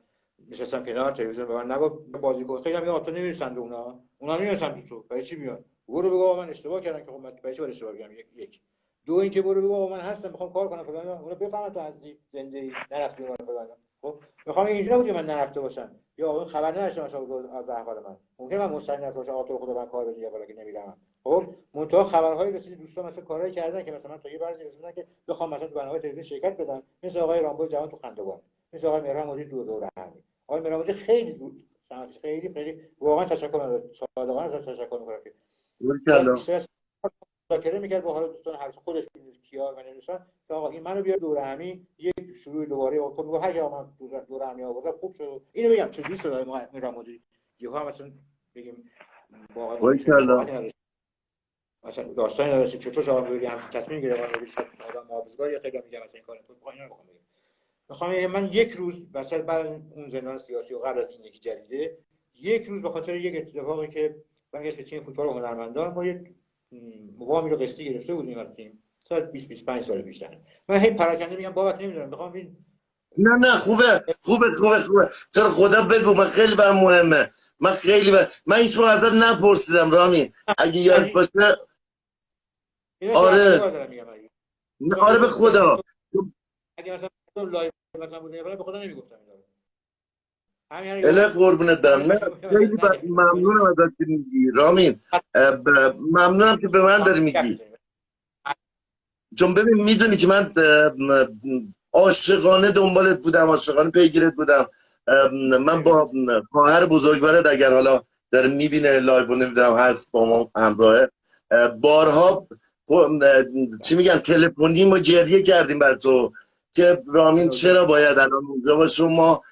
نشستم کنار تلویزیون به من نگو بازیکن خیلی میگم تو نمیرسن اونا نمیرسن تو برای چی میاد برو بگو من اشتباه کردم که خب من برای چی اشتباه کردم یک دو اینکه برو بگو من هستم میخوام کار کنم فلان اونا بفهمن تو هستی زنده نرفتی اون فلان خب میخوام اینجوری نبود من نرفته باشم یا اون خبر نداشته باشم از احوال من ممکن من مستعد نباشم آقا تو خدا من کار بدی یا بالا که نمیرم خب منتها خبرهای رسید دوستان مثلا کارهایی کردن که مثلا تا یه برزی رسوندن که بخوام مثلا تو برنامه تلویزیون شرکت بدن مثل آقای رامبو جوان تو خندوان مثل آقای مهران مدیر دوره همی آقای مهران مدیر خیلی بود خیلی واقعا تشکر صادقانه تشکر می‌کنم که مذاکره می‌کرد با حالا دوستان هر خودش کیار و نمی‌دونن که آقا این منو بیار دوره همی یک شروع دوباره و خب هر جا من دوره همی آوردم خوب شد اینو بگم چجوری صدای مهران مدیر یهو مثلا بگیم واقعا مثلا داستانی نداشت چطور شما بگید هم تصمیم گرفتن ولی شاید آدم محافظه‌کار یا خیلی میگم مثلا این کارو تو اینا نمی‌خوام بگم می‌خوام من یک روز مثلا بعد اون زندان سیاسی و قبل از این یک جریده یک روز به خاطر یک اتفاقی که برگشت به تیم فوتبال هنرمندان با یک وامی رو قسطی گرفته بودیم از تیم سال 20 25 سال پیش من هی پراکنده میگم بابت نمیدونم می‌خوام این نه خوبه چرا خدا بگو من خیلی برام مهمه من هیچ موقع ازت نپرسیدم رامین اگه یاد باشه آره به خدا اگه مثلا لایو مثلا بوده به خدا نمیگفتم اله قربونت برم نه خیلی ممنونم ازت که میگی رامین ممنونم که به من داری میگی چون ببین میدونی که من عاشقانه دنبالت بودم عاشقانه پیگیرت بودم من با خواهر بزرگوارت اگر حالا داره میبینه لایو و نمیدونم هست با ما همراهه بارها چی میگن تلفنی ما گریه کردیم بر تو که رامین چرا باید الان اونجا باشه و ما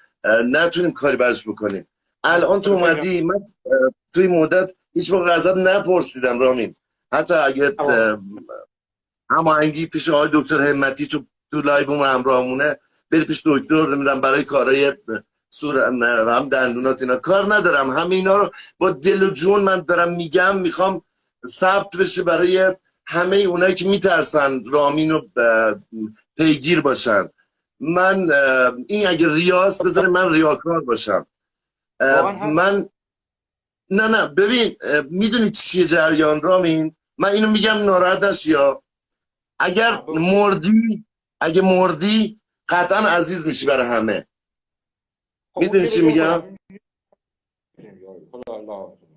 نتونیم کاری برش بکنیم الان تو اومدی من توی مدت هیچ موقع ازت نپرسیدم رامین حتی اگه هماهنگی پیش آقای دکتر همتی تو لایو همراهمونه بری پیش دکتر نمیدونم برای کارهای هم دندونات اینا کار ندارم همه اینا رو با دل و جون من دارم میگم میخوام ثبت بشه برای همه اونایی که میترسن رامین رو پیگیر باشن من این اگه ریاست بذاره من ریاکار باشم من نه ببین میدونی چیه جریان رامین من اینو میگم ناراحت نشی یا اگه مردی قطعا عزیز میشی برای همه میدونی چی میگم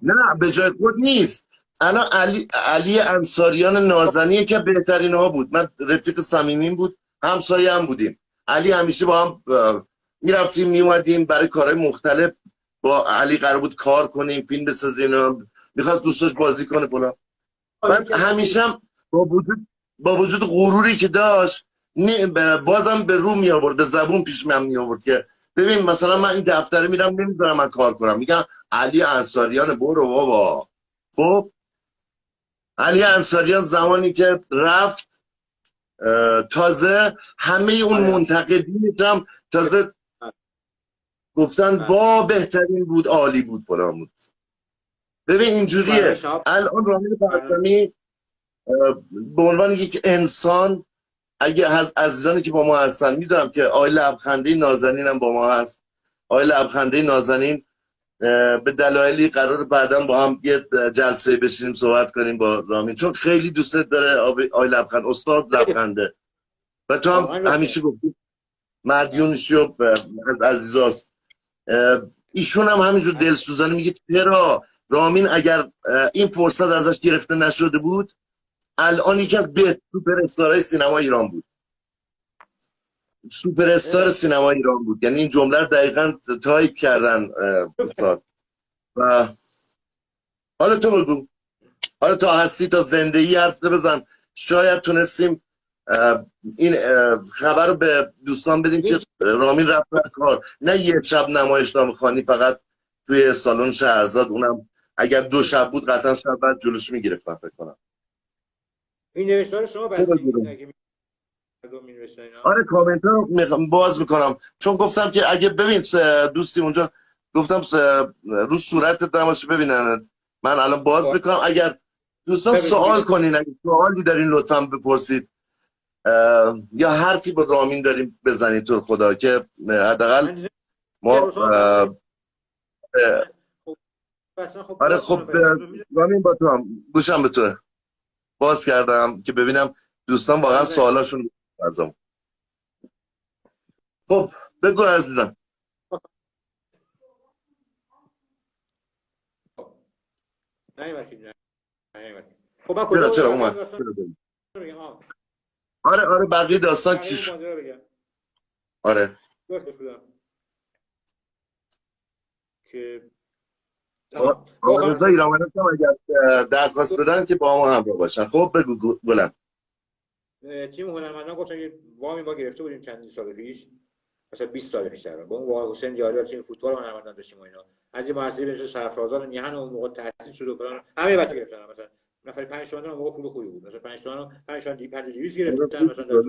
نه به جای خود نیست الان علی انصاریان نازنیه که بهترین ها بود من رفیق صمیمیم بود همسایه هم بودیم علی همیشه با هم میرفتیم میومدیم برای کارهای مختلف با علی قرار بود کار کنیم فیلم بسازیم میخواست دوستاش بازی کنه فلان من همیشه با وجود غروری که داشت بازم به رو می آورد به زبون پیش من می آورد که ببین مثلا من این دفتره میرم نمیدونم من کار کنم میگم علی انصاریان برو بابا خب علی انصاریان زمانی که رفت تازه همه اون منتقدین هم تازه گفتن وا بهترین بود، عالی بود، فلان بود. ببین اینجوریه الان رامین پرچمی به عنوان یک انسان، اگه از عزیزانی که با ما هستن، میدونم که آقای لبخنده نازنین هم با ما هست. آقای لبخنده نازنین به دلایلی قرار بعداً با هم یه جلسه بشینیم صحبت کنیم با رامین، چون خیلی دوستت داره آقای لبخند، استاد لبخنده، و تو هم همیشه گفتی مدیونشی و از عزیزاست. ایشون هم همینجور دلسوزانه میگه چرا رامین اگر این فرصت ازش گرفته نشده بود الان یکی از سوپر استارهای سینما ایران بود، سوپر استار سینما ایران بود. یعنی این جمله رو دقیقاً تایپ کردن استاد. و حالا تو بگو، حالا تا هستی، تا زندگی حرف بزن، شاید تونستیم این خبر رو به دوستان بدیم که رامین رفت کار، نه یه شب نمایشنامه خوانی فقط توی سالن شهرزاد، اونم اگر 2 شب بود قطعا شب بعد جلوش میگرفتن فکر کنم. این نوشته رو شما بستید؟ آره کامنت رو باز میکنم، چون گفتم که اگه ببین دوستی اونجا گفتم رو صورتت نماشه ببینن، من الان باز میکنم، اگر دوستان سوال کنین، اگه سوالی دارین لطفا بپرسید یا حرفی با رامین داریم بزنید تو خدا، که حداقل ما آره خب رامین با تو هم گوشم به تو باز کردم که ببینم دوستان واقعا سوالاشون ازم. خب بگو عزیزم. خب من چرا اومد؟ آره بقیه داستان چی شد؟ آره که آقا رضا ایرانوند هم اگر درخواست بدن که با ما همراه باشن. خب بگو بلند. تیم هنرمندان گفتن که وامی ما گرفته بودیم چندین سال پیش، مثلا 20 سال پیش با اون واقع حسین یاری تیم فوتبال هنرمندان داشتیم و اینا، از این مؤسسه بهش سرفرازان میهن اون موقع تأسیس شد و فلان، همه بچا گرفتن، مثلا نفر 5 تومن اون موقع پول خوبی بود، مثلا 5 تومن 5200 گرفتن مثلا در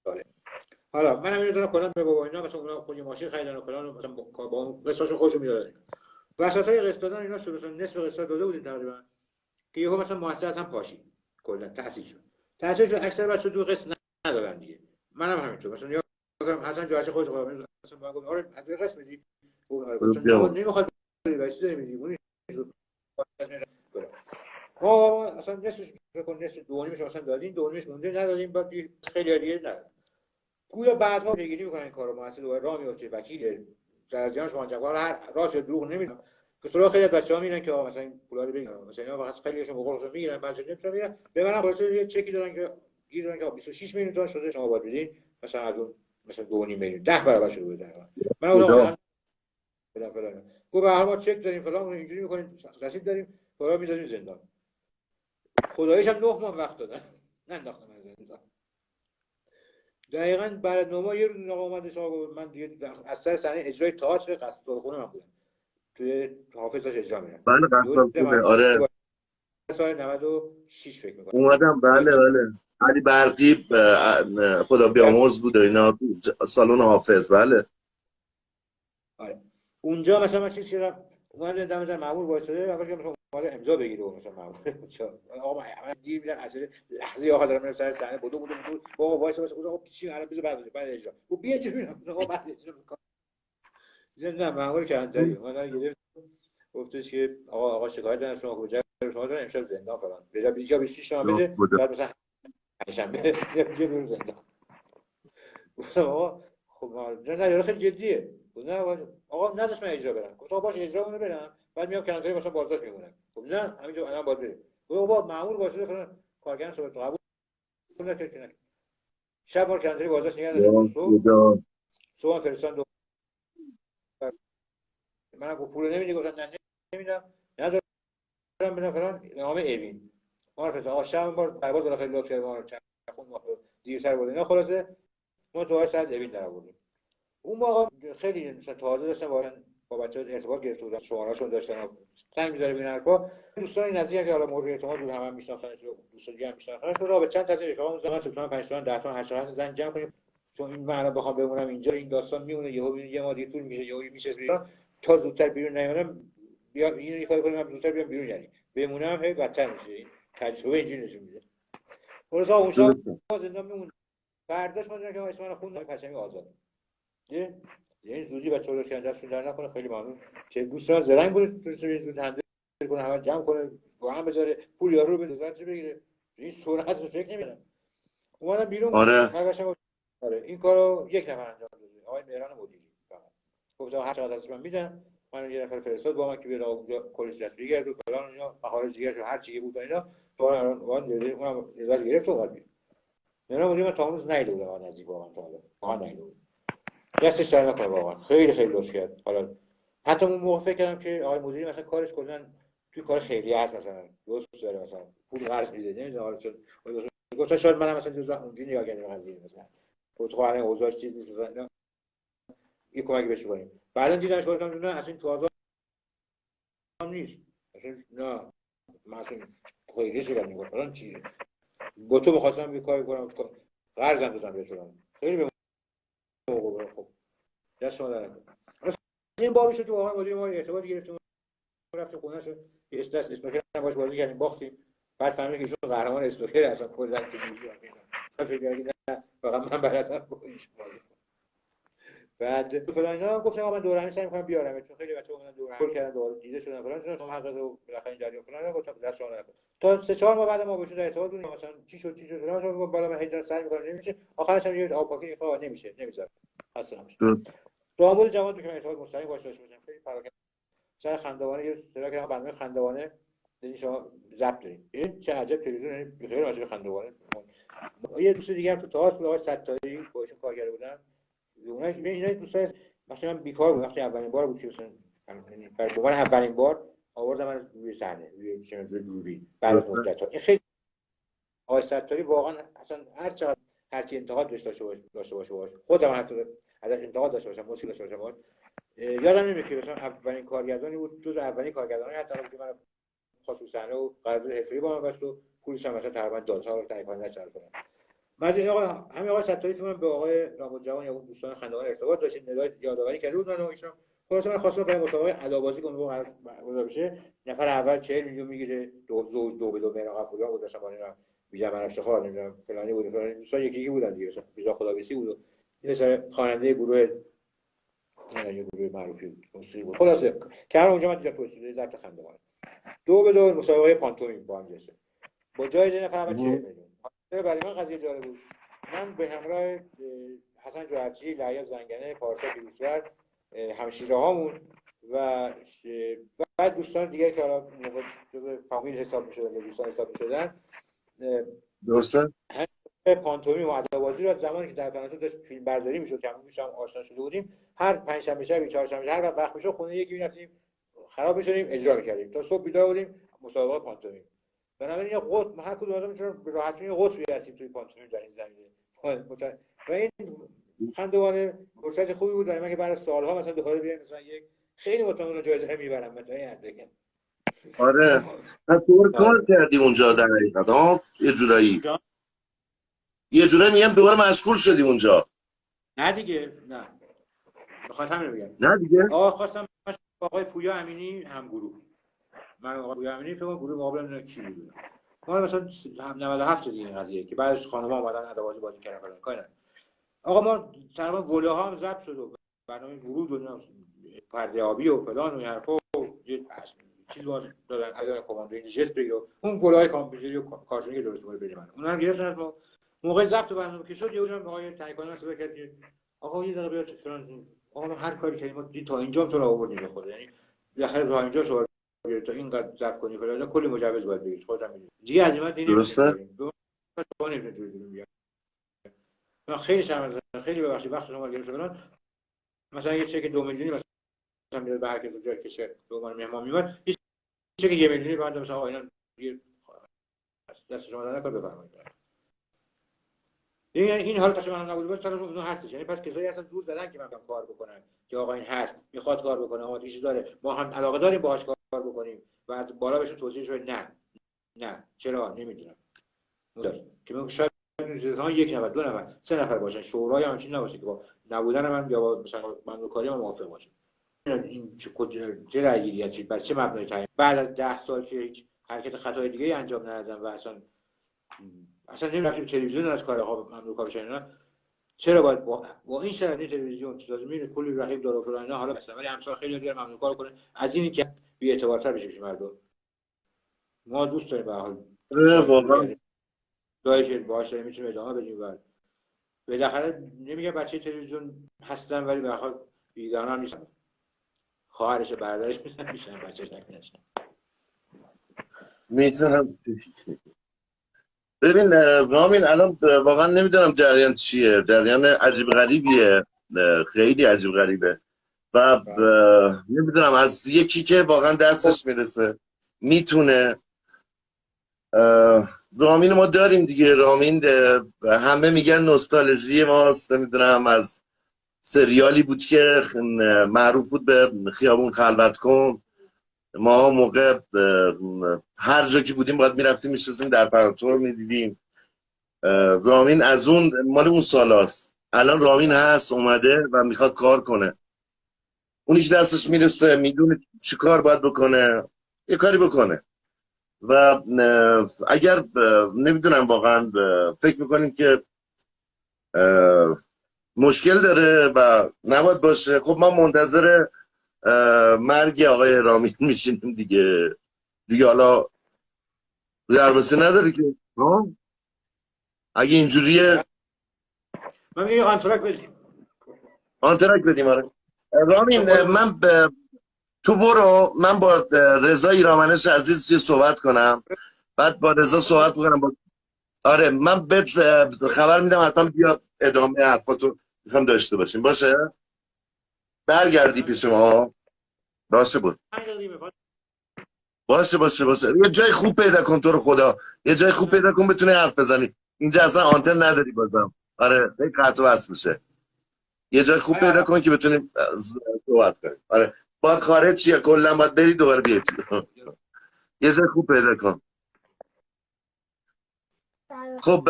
سال. حالا من همین دارم کلا به بابا اینا مثلا اونا خود ماشین خریدن و فلان، مثلا با اون قسطاشون خودشون میدادن، وسطای قسط دادن اینا شد، مثلا نصف قسط داده بودیم تقریبا، که یهو مثلا مؤسسه هم پاشید، کلا تأسیس شد. تأسیس شد، اکثر بچا دو قسط ندادن دیگه، منم همینطور، مثلا یا حسن جاش خودش خودم مثلا من گفتم آره حد قسط میدی، اون نمیخواد واسه داری میدی اون اصلا نصفش بکن، نصف دومیش مثلا دادین، دومیش مونده ندادیم، بعد خیلی دیگه نداد. گویا بعدها پیگیری میکنن این کارو، مؤسسه دوباره راه میفته، وکیل جریان شما جوار هر راست یا دروغ نمیدونم که سراغ خیلی از بچه‌ها میرن که مثلا این پولا رو بگیرن، مثلا اینا واقعا خیلیشون حقوقشون میگیرن، بعضی نمیتونن میگیرن، به منم واسه یه چکی دادن که گیرن که 26 میلیون تومان شده شما باید بدین، مثلا از اون مثلا 2.5 میلیون 10 برابر شده بود. من اون فلان گفت به هر ما چک داریم فلان اینجوری میکنیم، رسید داریم، فورا میذاریم زندان. خداییش هم 9 ماه وقت دادن ننداختن زندان. دقیقاً بعد 9 ماه یه روز آقا اومدش، آقا من دیگه از سر صحنه اجرای تئاتر قصدخونه من بودم، توی حافظ داشت اجرا می‌کرد. بله قصدخونه آره سال 96 فکر می‌کنم اومدم. بله علی برقی خدا بیامرز بود و اینا، سالن حافظ. بله آره اونجا مثلا من چیز کردم، اومدم دم مأمور وایساده، اول که مثلا اومده امضا بگیره مثلا مأمور آقا من دیر میرن عجله لحظه آخر دارم میرم سر صحنه بدو بابا وایسا آقا چی الان بذار بعد اجرا و بیا چه میرم آقا بعد اجرا میکنم. نه مأمور که انتری اومدن گرفت گفتش که آقا شکایت دارم شما کجا شما دارن امشب زندان فلان، بجا 26 تومن بده بعد مثلا شنبه یه روز زندان. گفتم آقا خب نه خیلی جدیه. نه آقا نداشت من اجرا برم. گفتم باشه اجرا کنه برم، بعد میام کلانتری مثلا بازداشت میمونم. خب نه همینجا الان باید بریم. گفتم بابا مأمور باشه فلان، کارگران صحبت قبول نکرد. شب ما کلانتری بازداشت نگردن، صبح فرستادن دو من گفتم پول نمیدی، گفتم نه نمیدم، ندارم برم فلان، نامه اوین ما فرستادن. آقا شب بار پرواز داره خیلی لطف کرد، ما چند خون ما دیرتر بود اینا، خلاصه ما تو ساعت اوین در آوردیم. اون موقع خیلی مثلا تازه داشتم واقعا با بچه‌ها ارتباط گرفته بودن، شماره‌اشون داشتن، زنگ می‌زنه این حرفا. دوستان نزدیک که حالا مورد اعتماد بود، هم میشناختنش، دوست دیگه هم میشناختنش، راه به چند تا رفیقامون زدن، سپتامبر 5 تومن 10 تومن 8 زنگ جمع کنیم، چون این معنا بخوام بمونم اینجا این داستان میمونه، یه ما دیگه طول میشه، یهو میشه بیرون، تا زودتر بیرون نیومدم بیا اینو یه کاری کنیم هم زودتر بیام بیرون، یعنی بمونم هی بدتر میشه. این تجربه اینجوری نشون میده. خلاص اون شب زندان میمون. برداشت ما که اسم من خوندم پرچمی آزاد. یعنی زودی بچه‌ها رو که دستشون در نکنه. خیلی ممنون که دوستان زرنگ بود تو زود هندل کنه، همه جمع کنه، با هم بذاره پول یارو رو بده چه بگیره. این سرعت رو فکر نمی‌کنم. اومدم بیرون. آره این کارو یک نفر انجام داده، آقای مهران مدیری. فقط گفت هر چقدر ازش من میدم، من یه نفر فرستاد با من که بیاد اونجا کلش دستگیری کرد و فلان اینا، مخارج دیگه هر چیزی بود اینا تو اون اونم نظر گرفت و اومد. مهران مدیری من تا اون روز نیده بودم نزدیک با من تا حالا. واقعا نیده بود. دستش در نکنه واقعا. خیلی خیلی لطف کرد. حالا حتی اون موقع فکر کردم که آقای مدیری مثلا کارش کلا توی کار خیلی هست، مثلا دوست داره مثلا پول قرض میده، نمیدونم حالا چون گفتم شاید منم مثلا جزء اونجوری نگاه کردم قضیه، مثلا تو الان اوضاعش چیز نیست مثلا یه کمکی بهش کنیم. بعدا دیدمش گفتم نه اصلا این تو آزاد نیست، اصلا نه مثلا خیلی شده میگه فلان چیه، با تو می‌خواستم یه کاری کنم قرضم دادم بهتون، خیلی به موقع خب دست شما در نکنه. این بابی شد تو واقعا مدیر ما ارتباط گرفتیم، رفتیم خونه‌ش، یه دست اسنوکر هم باش بازی کردیم، باختیم. بعد فهمیدیم که ایشون قهرمان اسنوکر اصلا کلا تو میگه فکر کردیم نه فقط من بلدم با ایش بازی. بعد فلان گفتم آقا من دوره همی سعی می‌کنم بیارم، چون خیلی بچه‌ها اومدن دوره هم کردن، دوره دیده شدن فلان شدن، شما حق رو بالاخره این جریان فلان گفتم دست شما نکنه. تا 3-4 ماه بعد ما بهشون ارتباط بودیم، مثلا چی شد فلان شد، گفت بالا من هیچ سعی می‌کنم نمیشه، آخرش هم یه آب پاکی می‌خواد نمیشه نمیذاره اصلا نمیشه. داماد جواد که ارتباط مستقیم باشه داشته باشم، خیلی پراکنده سر خندوانه یه اصطلاح که برنامه خندوانه دیدین شما ضبط دارین، این چه عجب تلویزیون خیلی راجع خندوانه. یه دوست دیگه هم تو تئاتر آقای ستاری با ایشون کارگر بودن، اونها اینا دوستای مثلا من بیکار بودم، وقتی اولین بار بود که مثلا برای من اولین بار آوردم من روی صحنه روی چه دوربین بعد از مدت. این خیلی آقای ستاری واقعا اصلا هر چقدر هر کی انتقاد داشته باشه خودم حتی ازش انتقاد داشته باشم، مشکل داشته باشم، یادم نمیاد که مثلا اولین کارگردانی بود، جز اولین کارگردانی حتی که من خاص صحنه و قرارداد حرفه‌ای با من بست و پولش هم مثلا تقریبا 2 تا تقریبا نچرخ کنم. بعد آقا همین آقای ستاری تو من به آقای رامود جوان یا اون دوستان خندوان ارتباط داشتیم، ندای یادآوری کرده بودن و ایشون خلاص من خواستم برای مسابقه ادابازی کنم و قرار بشه نفر اول 40 میلیون میگیره، دو به دو مهران غفوریان بود مثلا اینا بیجا من افتخار نمیدونم فلانی بود فلانی دوستان یکی بودن دیگه، مثلا بیجا خدابیسی بود و این خواننده گروه یه گروه معروفی موسیقی بود. خلاصه که اونجا من دیدم پروسیجر ضبط خندوان 2 به 2 مسابقه پانتومیم با هم جلسه با جایزه نفر اول 40 میلیون. برای من قضیه جالب بود. من به همراه حسن جوهرچی، لعیا زنگنه، پارسا پیروزفر، همشیره هامون و بعد دوستان دیگه که حالا موقع جزء فامیل حساب می‌شدن یا دوستان حساب می‌شدن، درسته؟ پانتومیم و ادابازی رو از زمانی که در پناهجو داشت فیلم برداری می‌شد که همون هم آشنا شده بودیم، هر پنجشنبه شب چهارشنبه هر وقت می‌شد خونه یکی می‌رفتیم خراب می‌شدیم اجرا می‌کردیم تا صبح بیدار بودیم مسابقه پانتومیم. بنابراین یه قط هر کدوم آدم می‌تونه به راحتی یه قطبی هستیم توی پانتومیم در این زمینه. و این خندوانه فرصت خوبی بود برای من که بعد از سال‌ها مثلا دوباره بیام مثلا یک خیلی مطمئن جایزه میبرم مثلا این دیگه. آره تو کار کردی اونجا در حقیقت ها یه جورایی میگم دوباره مشغول شدی اونجا. نه دیگه نه بخاطر همین بگم نه دیگه خواستم آقای پویا امینی هم گروه، من آقای پویا امینی فکر کنم گروه مقابل کی بود ما مثلا 97 دیگه این قضیه که بعدش خانم‌ها اومدن ادوازی بازی کردن فلان کاری نه. آقا ما تقریبا وله هم ضبط شد و برنامه ورود و پرده آبی و فلان و این حرفا و یه چیز دادن اگر کماندو این جست بگو اون ولای کامپیوتری و کارتونی درست بود بریم من اونم گرفتن ما موقع ضبط برنامه که شد یه اونم آقای تایکان مسئله کرد که آقا یه دقیقه بیاد فلان آقا هر کاری کردیم ما تا اینجا تو رو آوردیم به خود، یعنی بالاخره تا اینجا شو تا اینقدر ضبط کنی فلان کلی مجوز باید بگیری خودت میدونی دیگه از من درسته من خیلی شرمنده خیلی ببخشید وقت شما گرفته فلان مثلا یه چک 2 میلیونی مثلا میاد به هر کس جای کشه به عنوان مهمان میاد یه چک 1 میلیونی بعد مثلا اینا دست شما در نکنه بفرمایید یعنی این حالتش من نبوده باشه طرف اون هستش، یعنی پس کسایی هستن زور زدن که من کار بکنم که آقا این هست میخواد کار بکنه، آمادگیش داره، ما هم علاقه داریم باهاش کار بکنیم و از بالا بهشون توصیه شده نه چرا نمیدونم که من شاید یک نفر 2 نفر 3 نفر باشن، شورای همچین نباشه که با نبودن من یا با مثلا من کاری من موافق باشه. این چه رأیگیریه، چی بر چه مبنای تعیین بعد از 10 سال که هیچ حرکت خطای دیگه ای انجام ندادم و اصلا نمی‌رفتیم تلویزیون از کارها ممنوع کار بشن، چرا باید با این شرایط تلویزیون تازه میره کلی رقیب داره فلان اینا، حالا مثلا ولی امسال خیلی دیگه ممنوع کار کنه از این که بی اعتبارتر بشه مردم. ما دوست داریم به هر حال واقعا جایی که باشه میتونیم ادامه بدیم و بالاخره نمیگه بچه تلویزیون هستن ولی به هر حال بیگانه هم نیستن، خواهرش برادرش میشن بچه‌ش نکنه. میتونم. ببین رامین الان واقعا نمیدونم جریان چیه، جریان عجیب غریبیه، خیلی عجیب غریبه و نمیدونم از یکی که واقعا دستش میرسه میتونه. رامین ما داریم دیگه، رامین همه میگن نوستالژی ماست، نمیدونم از سریالی بود که معروف بود به خیابون خلوت کن، ما موقع هر جا که بودیم باید میرفتیم میشستیم در پراتور میدیدیم. رامین از اون مال اون سالاست. الان رامین هست اومده و میخواد کار کنه، اونیش دستش میرسه میدونه چی کار باید بکنه یه کاری بکنه و اگر نمیدونم واقعا فکر میکنیم که مشکل داره و نباید باشه، خب ما منتظر مرگ آقای رامین میشینیم دیگه حالا دربسته نداره که اگه اینجوریه من میگم آنتراک بدیم آره. رامین من تو برو، من با رضا ایرامنش عزیز یه صحبت کنم، بعد با رضا صحبت کنم آره من بهت خبر میدم حتما بیا ادامه حرفاتو میخوام داشته باشیم. باشه برگردی پیش ما. باشه بود باشه یه جای خوب پیدا کن، تو رو خدا یه جای خوب پیدا کن بتونی حرف بزنی، اینجا اصلا آنتن نداری بازم. آره خیلی قطع و وصل میشه، یه جای خوب پیدا کن که بتونیم صحبت کنیم. آره باید خارج چیه کلا باید بری دوباره بیای یه جای خوب پیدا کن. خب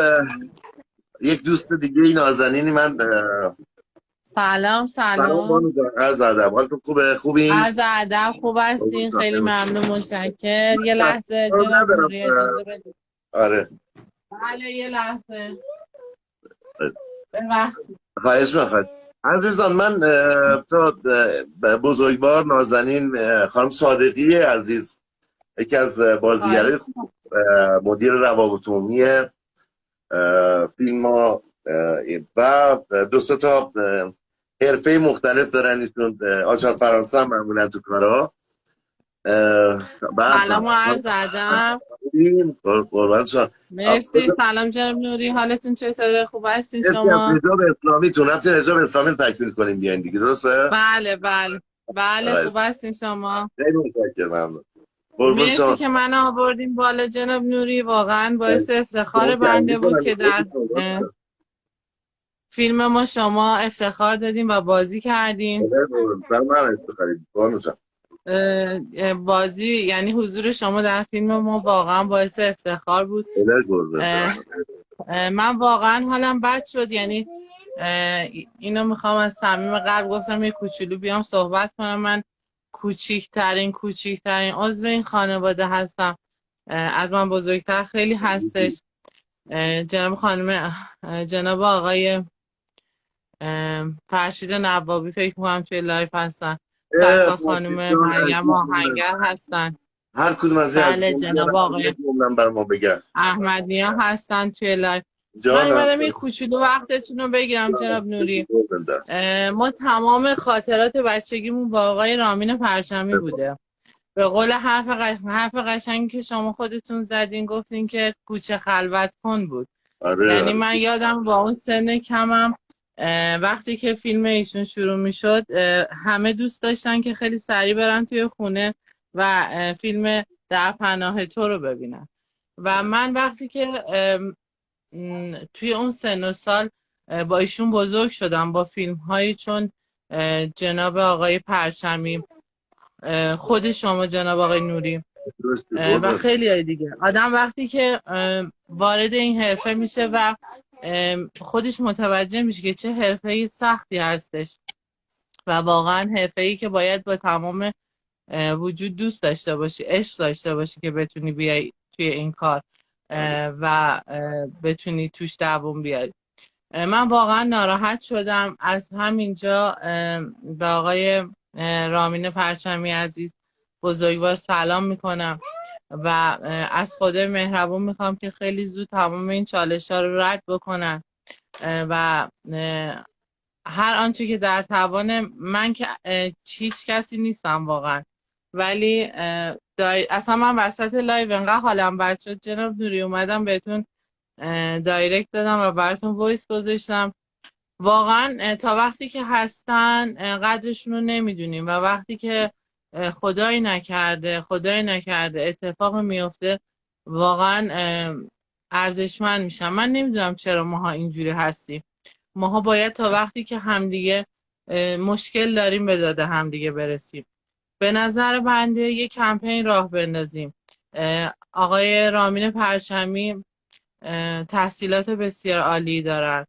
یک دوست دیگه نازنینی من سلام عرض ادب. حالتون خوبی؟ عرض ادب خوب هستین؟ خیلی ممنون متشکر. یه لحظه جناب نوری اجازه بدید. آره بله یه لحظه ببخشید. خواهش می‌کنم عزیزان. من تا بزرگوار نازنین خانم صادقی عزیز، یکی از بازیگرای مدیر روابط عمومی فیلم ها و 2 تا حرفه مختلف دارن ایشون، آچار فرانسه هم معمولا تو کارها. سلام و عرض ادب. قربان شما. مرسی. سلام جناب نوری، حالتون چطوره؟ خوب هستین شما؟ حجاب اسلامی تون رفتین حجاب اسلامی رو تکمیل کنیم بیاین دیگه، درسته؟ بله خوب هستین شما؟ خیلی متشکرم. ممنون. مرسی که من آوردیم بالا جناب نوری، واقعا باعث افتخار بنده بود که در فیلم ما شما افتخار دادیم و بازی کردیم. بازی یعنی حضور شما در فیلم ما واقعا باعث افتخار بود. من واقعا حالم بد شد، یعنی اینو میخوام از صمیم قلب گفتم یه کوچولو بیام صحبت کنم. من کوچیکترین عضو این خانواده هستم، از من بزرگتر خیلی هستش. جناب آقای فرشید نوابی فکر میکنم توی لایف هستن، خانم مریم آهنگر هستن، هر کدوم از بله جناب آقای احمد نیا هستن توی لایف. من اومدم یه کوچولو وقتتون رو بگیرم جناب نوری. ما تمام خاطرات بچگیمون با آقای رامین پرچمی بوده. به قول حرف قشنگی که شما خودتون زدین گفتین که کوچه خلوت کن بود. یعنی من یادم با اون سن کمم وقتی که فیلم ایشون شروع میشد همه دوست داشتن که خیلی سریع برن توی خونه و فیلم در پناه تو رو ببینن و من وقتی که توی اون سن و سال با ایشون بزرگ شدم، با فیلم هایی چون جناب آقای پرچمی، خود شما جناب آقای نوری و خیلی های دیگه. آدم وقتی که وارد این حرفه میشه و خودش متوجه میشه که چه حرفه سختی هستش و واقعا حرفه‌ای که باید با تمام وجود دوست داشته باشی، عشق داشته باشی که بتونی بیای توی این کار و بتونی توش دووم بیاری. من واقعا ناراحت شدم. از همینجا به آقای رامین پرچمی عزیز بزرگوار سلام میکنم و از خدای مهربون میخوام که خیلی زود تمام این چالش ها رو رد بکنن و هر آنچه که در توان من، که هیچ کسی نیستم واقعا، ولی اصلا من وسط لایو انقدر حالم بد شد جناب نوری اومدم بهتون دایرکت دادم و براتون وایس گذاشتم. واقعا تا وقتی که هستن قدرشون رو نمیدونیم و وقتی که خدایی نکرده اتفاق میفته واقعا ارزشمند میشن. من نمیدونم چرا ماها اینجوری هستیم. ماها باید تا وقتی که همدیگه مشکل داریم به داده همدیگه برسیم. به نظر بنده یک کمپین راه بندازیم. آقای رامین پرچمی تحصیلات بسیار عالی دارن.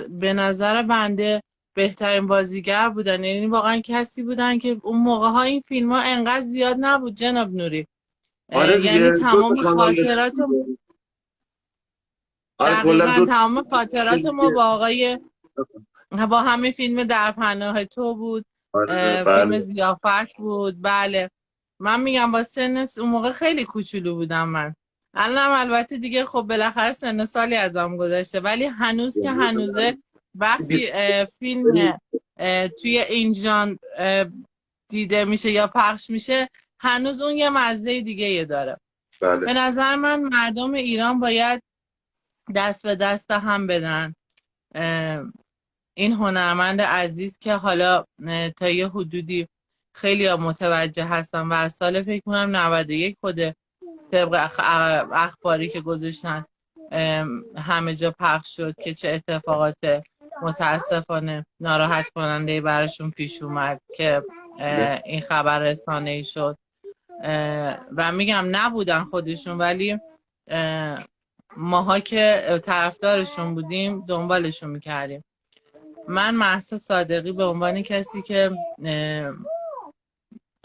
به نظر بنده بهترین بازیگر بودن، یعنی واقعا کسی بودن که اون موقع ها این فیلم ها انقدر زیاد نبود جناب نوری. یعنی تمام خاطرات تمام خاطرات ما با همه فیلم در پناه تو بود، فیلم ضیافت بود. بله من میگم با سن اون موقع خیلی کوچولو بودم من. الانم البته دیگه خب بالاخره سن سالی ازم گذشته، ولی هنوز که هنوزه وقتی فیلم توی این ژانر دیده میشه یا پخش میشه هنوز اون یه مزه دیگه داره. بله. به نظر من مردم ایران باید دست به دست هم بدن. این هنرمند عزیز که حالا تا یه حدودی خیلی متوجه هستن و از سال فکر کنم 91 خود طبق اخباری که گذاشتن همه جا پخش شد که چه اتفاقات متاسفانه ناراحت کننده براشون پیش اومد که این خبر رسانه‌ای شد و میگم نبودن خودشون، ولی ماها که طرفدارشون بودیم دنبالشون میکردیم. من مهسا صادقی به عنوان کسی که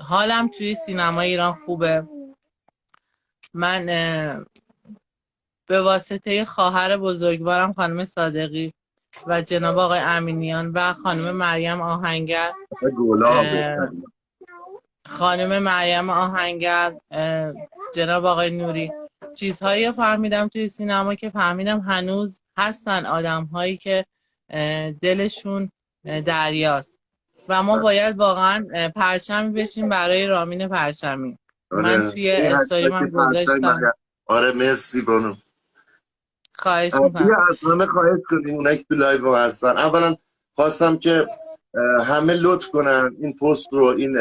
حالم توی سینما ایران خوبه، من به واسطه خواهر بزرگوارم خانم صادقی و جناب آقای امینیان و خانم مریم آهنگر جناب آقای نوری چیزهایی فهمیدم توی سینما که فهمیدم هنوز هستن آدم هایی که دلشون دریاست و ما باید واقعا پرچمی بشیم برای رامین پرچمی. من توی استوری من گذاشتم. آره مرسی بانو. خواهش میکنم. از همه خواهش کنیم اونایی که تو لایو هستن. اولا خواستم که همه لطف کنن این پست رو، این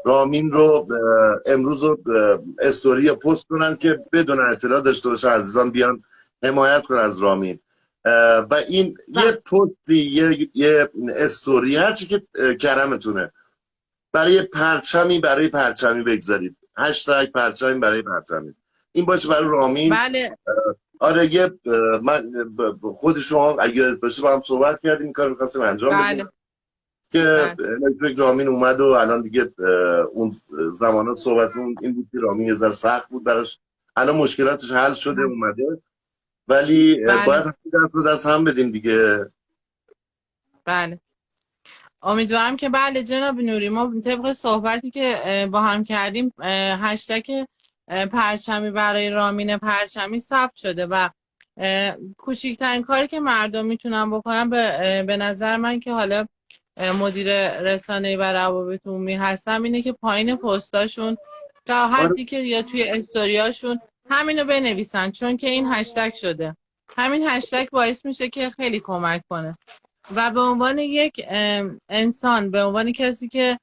رامین رو امروز رو استوری یا پست کنن که بدون اطلاع داشته باشه عزیزان بیان حمایت کنن از رامین. و این یه پستی یه استوری هرچی که کرمتونه برای پرچمی بگذارید. هشتگ پرچمی برای پرچمی این باشه برای رامین. بله. آره یه من خود شما اگه باشه با هم صحبت کردیم این کار می‌خواستیم انجام بدیم. که الکتریک رامین اومد و الان دیگه اون زمانات صحبتون این بود که رامین یه ذره سخت بود براش، الان مشکلاتش حل شده اومده، ولی باید دست هم بدیم دیگه. بله امیدوارم که بله جناب نوری، ما طبق صحبتی که با هم کردیم هشتگ پرچمی برای رامین پرچمی ثبت شده و کوچکترین کاری که مردم میتونن بکنن به نظر من که حالا مدیر رسانه‌ای و روابط عمومی هستم اینه که پایین پستاشون تا حدی که یا توی استوریاشون همینو بنویسن، چون که این هشتگ شده. همین هشتگ باعث میشه که خیلی کمک کنه و به عنوان یک انسان، به عنوان کسی که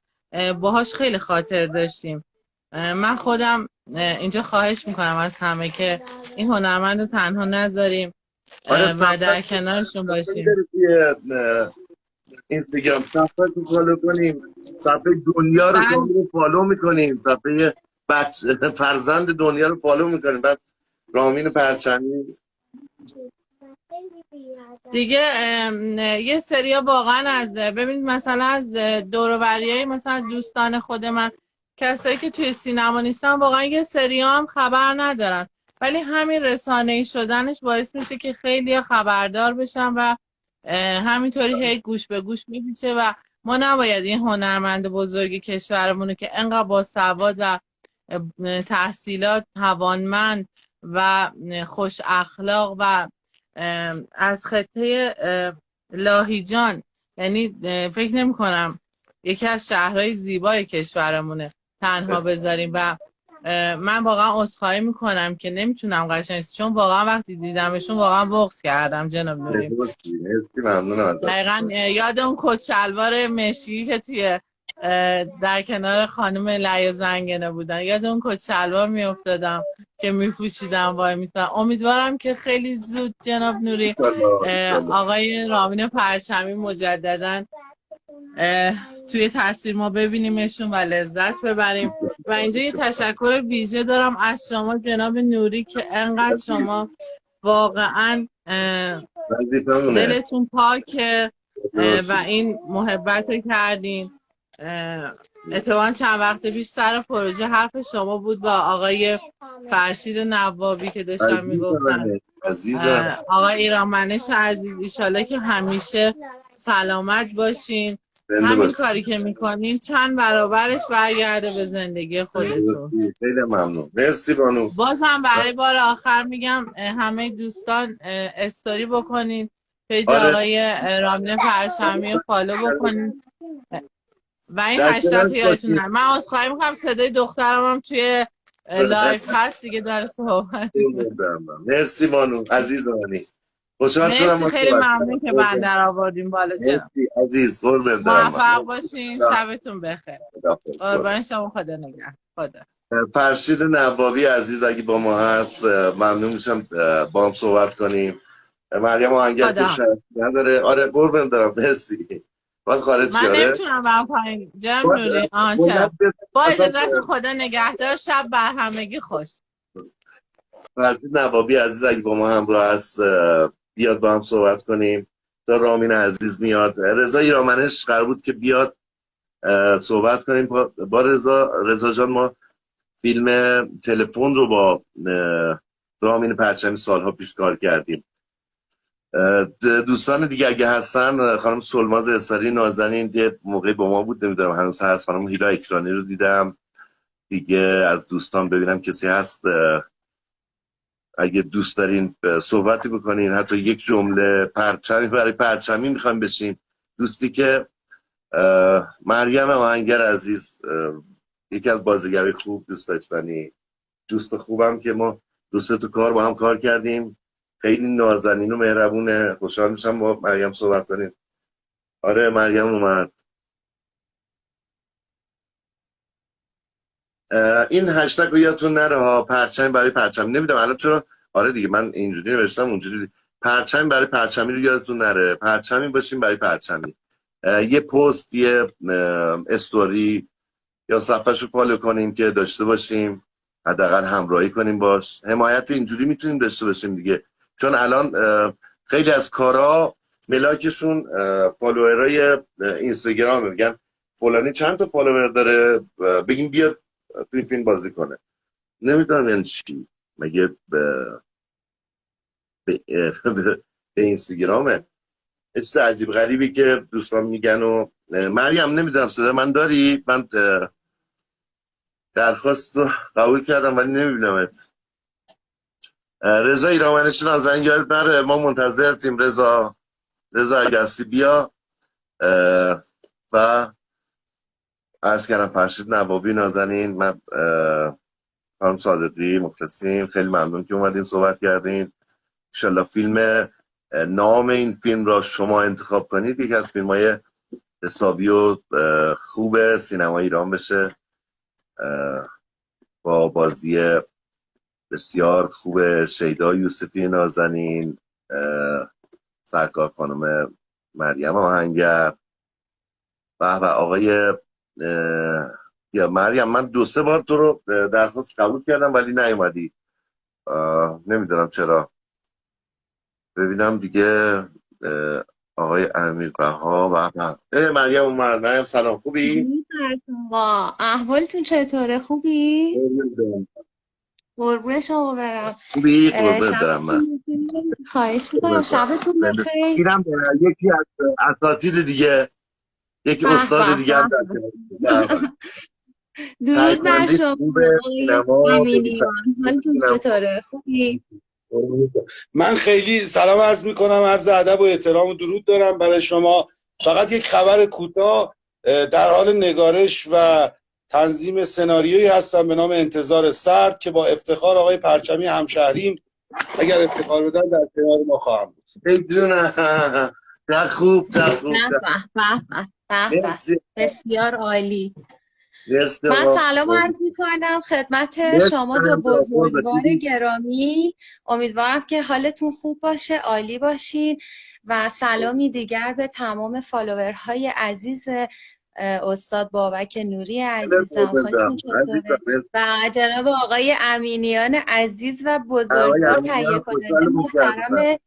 باهاش خیلی خاطر داشتیم، من خودم اینجا خواهش میکنم از همه که این هنرمند رو تنها نذاریم و در کنارشون باشیم. اینستاگرام صفحه رو فالو کنیم، صفحه دنیا رو فالو میکنیم، صفحه فرزند دنیا رو فالو میکنیم. بعد رامین پرچمی دیگه یه سریا واقعا از ببینید مثلا از دور و بریای مثلا دوستان خود من، کسایی که توی سینما نیستن، واقعا یه سریا هم خبر ندارن، ولی همین رسانه‌ای شدنش باعث میشه که خیلی خبردار بشن و همینطوری هی گوش به گوش میپیچه و ما نباید این هنرمند بزرگ کشورمونو که انقدر باسواد و تحصیلات، توانمند و خوش اخلاق و از خطه لاهیجان، یعنی فکر نمی کنم یکی از شهرهای زیبای کشورمونه، تنها بذاریم. و من واقعا عذرخواهی میکنم که نمیتونم قشنگ، چون واقعا وقتی دیدمشون واقعا بغض کردم جناب نوری. دقیقا یاد اون کت شلوار مشکی که توی در کنار خانم لعی زنگنه بودن، یاد اون کت شلوار میافتادم که میپوشیدم وای میستم. امیدوارم که خیلی زود جناب نوری آقای رامین پرچمی مجددا توی تصویر ما ببینیمشون و لذت ببریم. و اینجا یه تشکر ویژه دارم از شما جناب نوری که انقدر شما واقعا دلتون پاکه و این محبت رو کردین. اتفاقا چند وقت پیش سر پروژه حرف شما بود با آقای فرشید نوابی که داشتم میگفتن آقای ایرانمنش عزیز، ایشالله که همیشه سلامت باشین، همین کاری که میکنین چند برابرش برگرده به زندگی خودتون. خیلی ممنون، مرسی بانو. بازم برای بار آخر میگم همه دوستان استوری بکنین، پیج آقای رامین پرچمی رو فالو بکنین و این هشتگ یادتون نره. من عذرخواهی میکنم صدای دخترم هم توی لایف هست دیگه داره صحبت. مرسی بانو عزیزانی، خوشحال شدم. خیلی ممنون که بندر آوردیم بالا جناب. عزیز قربونت برم. موفق باشین، شبتون بخیر. قربان شما، خدا نگهدار. خدا. فرشید نوابی عزیز اگه با ما هست ممنون میشم با هم صحبت کنیم. مریم آهنگر تو شرط نداره. آره قربونت برم، مرسی. باید خارج من نمیتونم برم پایین جناب نوری. چرا؟ با اجازت خدا نگهدار، شب بر همگی خوش. فرشید نوابی عزیز اگه با ما همراه هست بیاد با هم صحبت کنیم. تا رامین عزیز میاد، رضا ایرانمنش قرار بود که بیاد صحبت کنیم با رضا جان. ما فیلم تلفن رو با رامین پرچمی سالها پیش کار کردیم. دوستان دیگه اگه هستن، خانم سلماز اساری نازنین یه موقعی با ما بود، نمیدونم هنوز هست. خانم هیلا اکرانی رو دیدم دیگه. از دوستان ببینم کسی هست اگه دوست دارین صحبتی بکنین، حتی یک جمله پرچمی برای پرچمی میخوایم بشین. دوستی که مریم آهنگر عزیز یکی از بازیگرای خوب، دوست داشتنی، دوست خوبم که ما دوست تو کار با هم کار کردیم. خیلی نازنین و مهربونه. خوشحال میشم با مریم صحبت کنیم. آره مریم اومد. این هشتگ رو یادتون نره ها، پرچمی برای پرچمی. نمیدونم الان چرا، آره دیگه من اینجوری نوشتم اونجوری. پرچمی برای پرچمی رو یادتون نره، پرچمی باشیم برای پرچمی. یه پست، یه استوری یا صفحه‌شو فالو کنیم که داشته باشیم، حداقل همراهی کنیم باش. حمایت اینجوری میتونیم داشته باشیم دیگه، چون الان خیلی از کارا ملاکشون فالوورای اینستاگرام میگن فلانی چند تا فالوور داره بگیم بیاد توی فیلم بازی کنه. نمیدونم یعنی چی، مگه به اینستاگرامه؟ چیز عجیب غریبی که دوستان میگن. و مریم نمیدونم صدا من داری؟ من درخواست رو قبول کردم ولی نمیبینمت. رضا ایرانمنش نازنین یادت نره، ما منتظرتیم. رضا اگه هستی بیا. و عرض کردم فرشید نوابی نازنین، من خانم صادقی مخلصیم، خیلی ممنون که اومدین صحبت کردین. انشالله فیلم نام این فیلم را شما انتخاب کنید، یکی از فیلم‌های حسابی و خوب سینما ایران بشه. با بازی بسیار خوب شیدا یوسفی نازنین، سرکار خانم مریم آهنگر و آقای یا مریم، من 2-3 بار تو رو درخواست قبول کردم ولی نیومدی، نمیدونم چرا. ببینم دیگه آقای امیر بها و مریم اومد. مریم سلام، خوبی؟ احوالتون چطوره؟ خوبی؟ قربون شما برم. خوبی؟ قربونت برم. من خواهش میکنم، شبتون بخیر. اینم یکی از اساتید دیگه، یکی استاد دیگه هم در درود بر شما آقای امینیان، حالتون چطوره؟ خوبی؟ من خیلی سلام عرض میکنم، عرض ادب و احترام و درود دارم برای شما. فقط یک خبر کوتاه، در حال نگارش و تنظیم سناریویی هستم به نام انتظار سرد که با افتخار آقای پرچمی همشهریم اگر افتخار بدن در کنار ما خواهم بود. بدون چه خوب بسیار عالی. من سلام عرض میکنم خدمت شما دو بزرگوار گرامی. امیدوارم که حالتون خوب باشه، عالی باشین و سلامی دیگر به تمام فالوورهای عزیز استاد بابک نوری عزیزم. خودتون چطوره؟ و جناب آقای امینیان عزیز و بزرگوار تهیه کننده محترم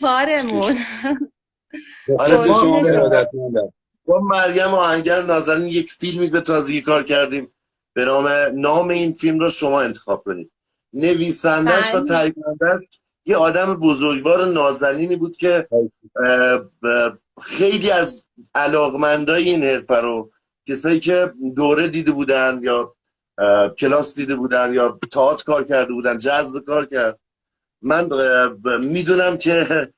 کارمون. با مریم آهنگر نازنین یک فیلمی به تازگی کار کردیم به نام این فیلم رو شما انتخاب کنید. نویسندش و تهیه کنندش یه آدم بزرگوار نازنینی بود که خیلی از علاقمندای این حرفه رو، کسایی که دوره دیده بودن یا کلاس دیده بودن یا تئاتر کار کرده بودن، جذب کار کرد. من میدونم که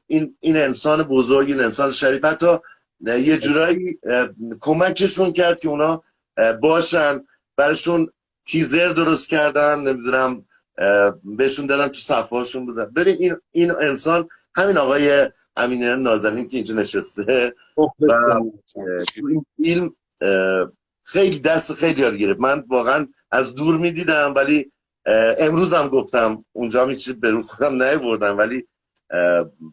این انسان بزرگ، این انسان شریف، حتی یه جورایی کمکشون کرد که اونا باشن، براشون تیزر درست کردن، نمیدونم بهشون دادن تو صفحاشون بزن. ببین این انسان همین آقای امینیان نازنین که اینجا نشسته و تو این فیلم خیلی دست خیلی یاد گرفت. من واقعا از دور میدیدم ولی امروز هم گفتم اونجا هیچ به رو خودم نیاوردم، ولی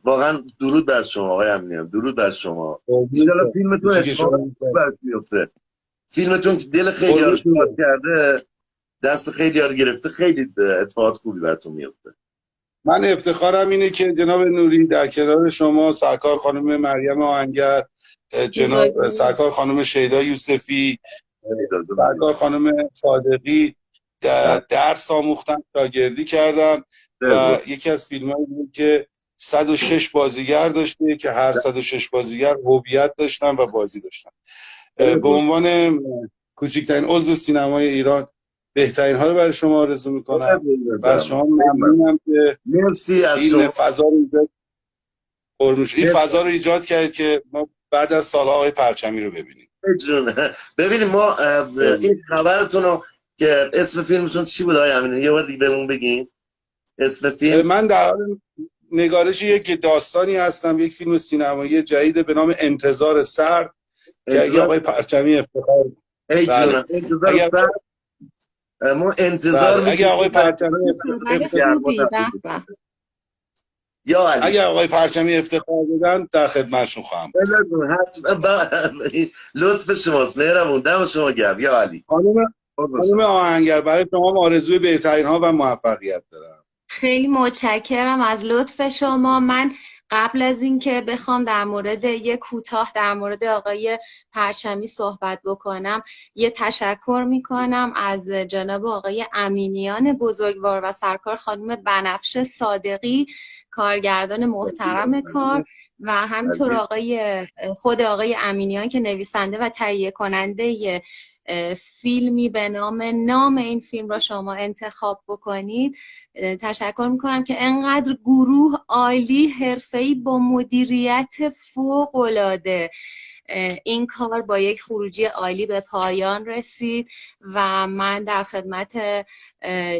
واقعا درود بر شما آقای امینیان، درود بر شما. انشالله فیلمتون اتفاق برات بیفته. فیلمتون که دل خیلی ها رو شاد کرده، دست خیلی ها رو گرفته، خیلی اتفاقات خوبی براتون میفته. من افتخارم اینه که جناب نوری در کنار شما، سرکار خانم مریم آهنگر، جناب سرکار خانم شیدا یوسفی، سرکار خانم صادقی درس آموختن، شاگردی کردم و یکی از فیلم‌هایی بود که 106 بازیگر داشته که هر 106 بازیگر هویت داشتن و بازی داشتن. به عنوان کوچکترین عضو سینمای ایران بهترین ها رو برای شما آرزو میکنم و از شما ممنونم که مرسی از این فضا رو ایجاد کردید که ما بعد از سالها آقای پرچمی رو ببینیم. ببینیم ما این خبرتون رو که اسم فیلمتون چی بود آقای امینیان، یه بار دیگه بهمون بگین اسم فیلم. من در حال نگارش یک داستانی هستم، یک فیلم سینمایی جدید به نام انتظار سرد که اگه آقای پرچمی افتخار ما انتظار اگه آقای پرچمی اگه آقای پرچمی افتخار بدن در خدمتشون خواهم. لطف شماست، مهربون، دم شما گرم یا علی. خانم آهنگر برای شما آرزوی بهترین ها و موفقیت دارم. خیلی متشکرم از لطف شما. من قبل از اینکه بخوام در مورد یه کوتاه در مورد آقای پرچمی صحبت بکنم، یه تشکر میکنم از جناب آقای امینیان بزرگوار و سرکار خانم بنفشه صادقی، کارگردان محترم کار، و همینطور خود آقای امینیان که نویسنده و تهیه کننده فیلمی به نام این فیلم را شما انتخاب بکنید. تشکر میکنم که انقدر گروه عالی حرفه‌ای با مدیریت فوق‌العاده این کار با یک خروجی عالی به پایان رسید و من در خدمت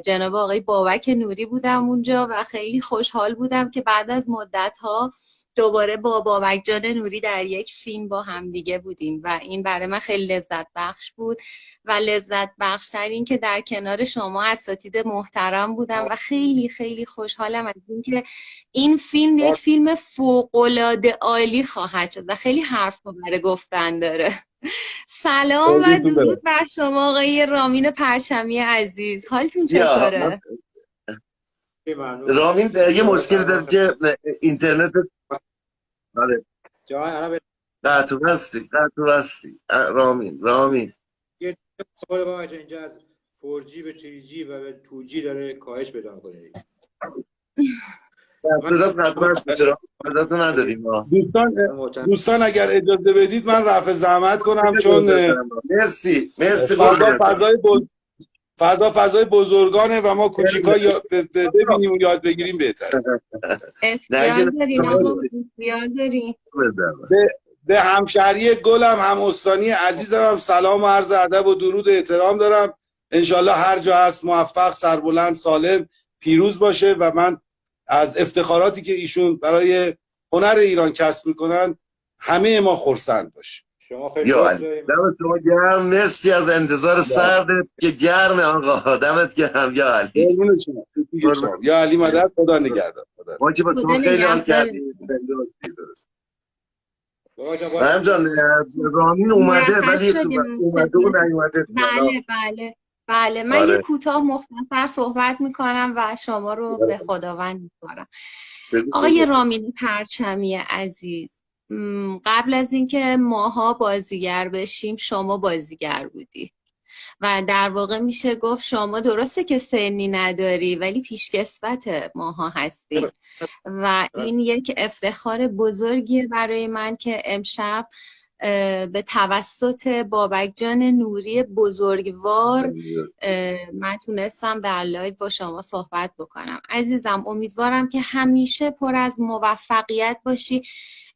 جناب آقای بابک نوری بودم اونجا و خیلی خوشحال بودم که بعد از مدت‌ها دوباره با بابک جان نوری در یک فیلم با هم دیگه بودیم و این برای من خیلی لذت بخش بود و لذت بخشتر این که در کنار شما اساتید محترم بودم و خیلی خیلی خوشحالم از اینکه این فیلم یک فیلم فوق‌العاده عالی خواهد شد و خیلی حرف برای گفتن داره. سلام و درود بر شما آقای رامین پرچمی عزیز، حالتون چطوره؟ رامین یه مشکلی داره که اینترنت قطع هستی رامین یه کار با اینجا از 4G به 3G و به 2G داره کاهش پیدا می‌کنه. دوستان اگر اجازه بدید من رفع زحمت کنم، چون مرسی فضای بزرگانه و ما کوچیکا ببینیم و یاد بگیریم بهتر. اختیار داریم. به همشهری گلم، هم استانی عزیزم هم سلام و عرض ادب و درود و احترام دارم. انشالله هر جا هست موفق، سربلند، سالم، پیروز باشه و من از افتخاراتی که ایشون برای هنر ایران کسب میکنن همه ما خرسند باشیم. شما خیلی دمت شما گرم، مرسی از انتظار سردت که گرم آقا، دمت گرم یا علی. یا علی مدد، خدا نگهدار. ما که با شما خیلی حال کردیم. مریم جان رامین اومده ولی اومده و نیومده. بله من یه کوتاه مختصر صحبت میکنم و شما رو به خداوند میسپارم. آقای رامین پرچمی عزیز، قبل از اینکه ماها بازیگر بشیم شما بازیگر بودی و در واقع میشه گفت شما درسته که سنی نداری ولی پیشکسوت ماها هستی و این یک افتخار بزرگیه برای من که امشب به توسط بابک جان نوری بزرگوار من تونستم در لایو با شما صحبت بکنم. عزیزم امیدوارم که همیشه پر از موفقیت باشی.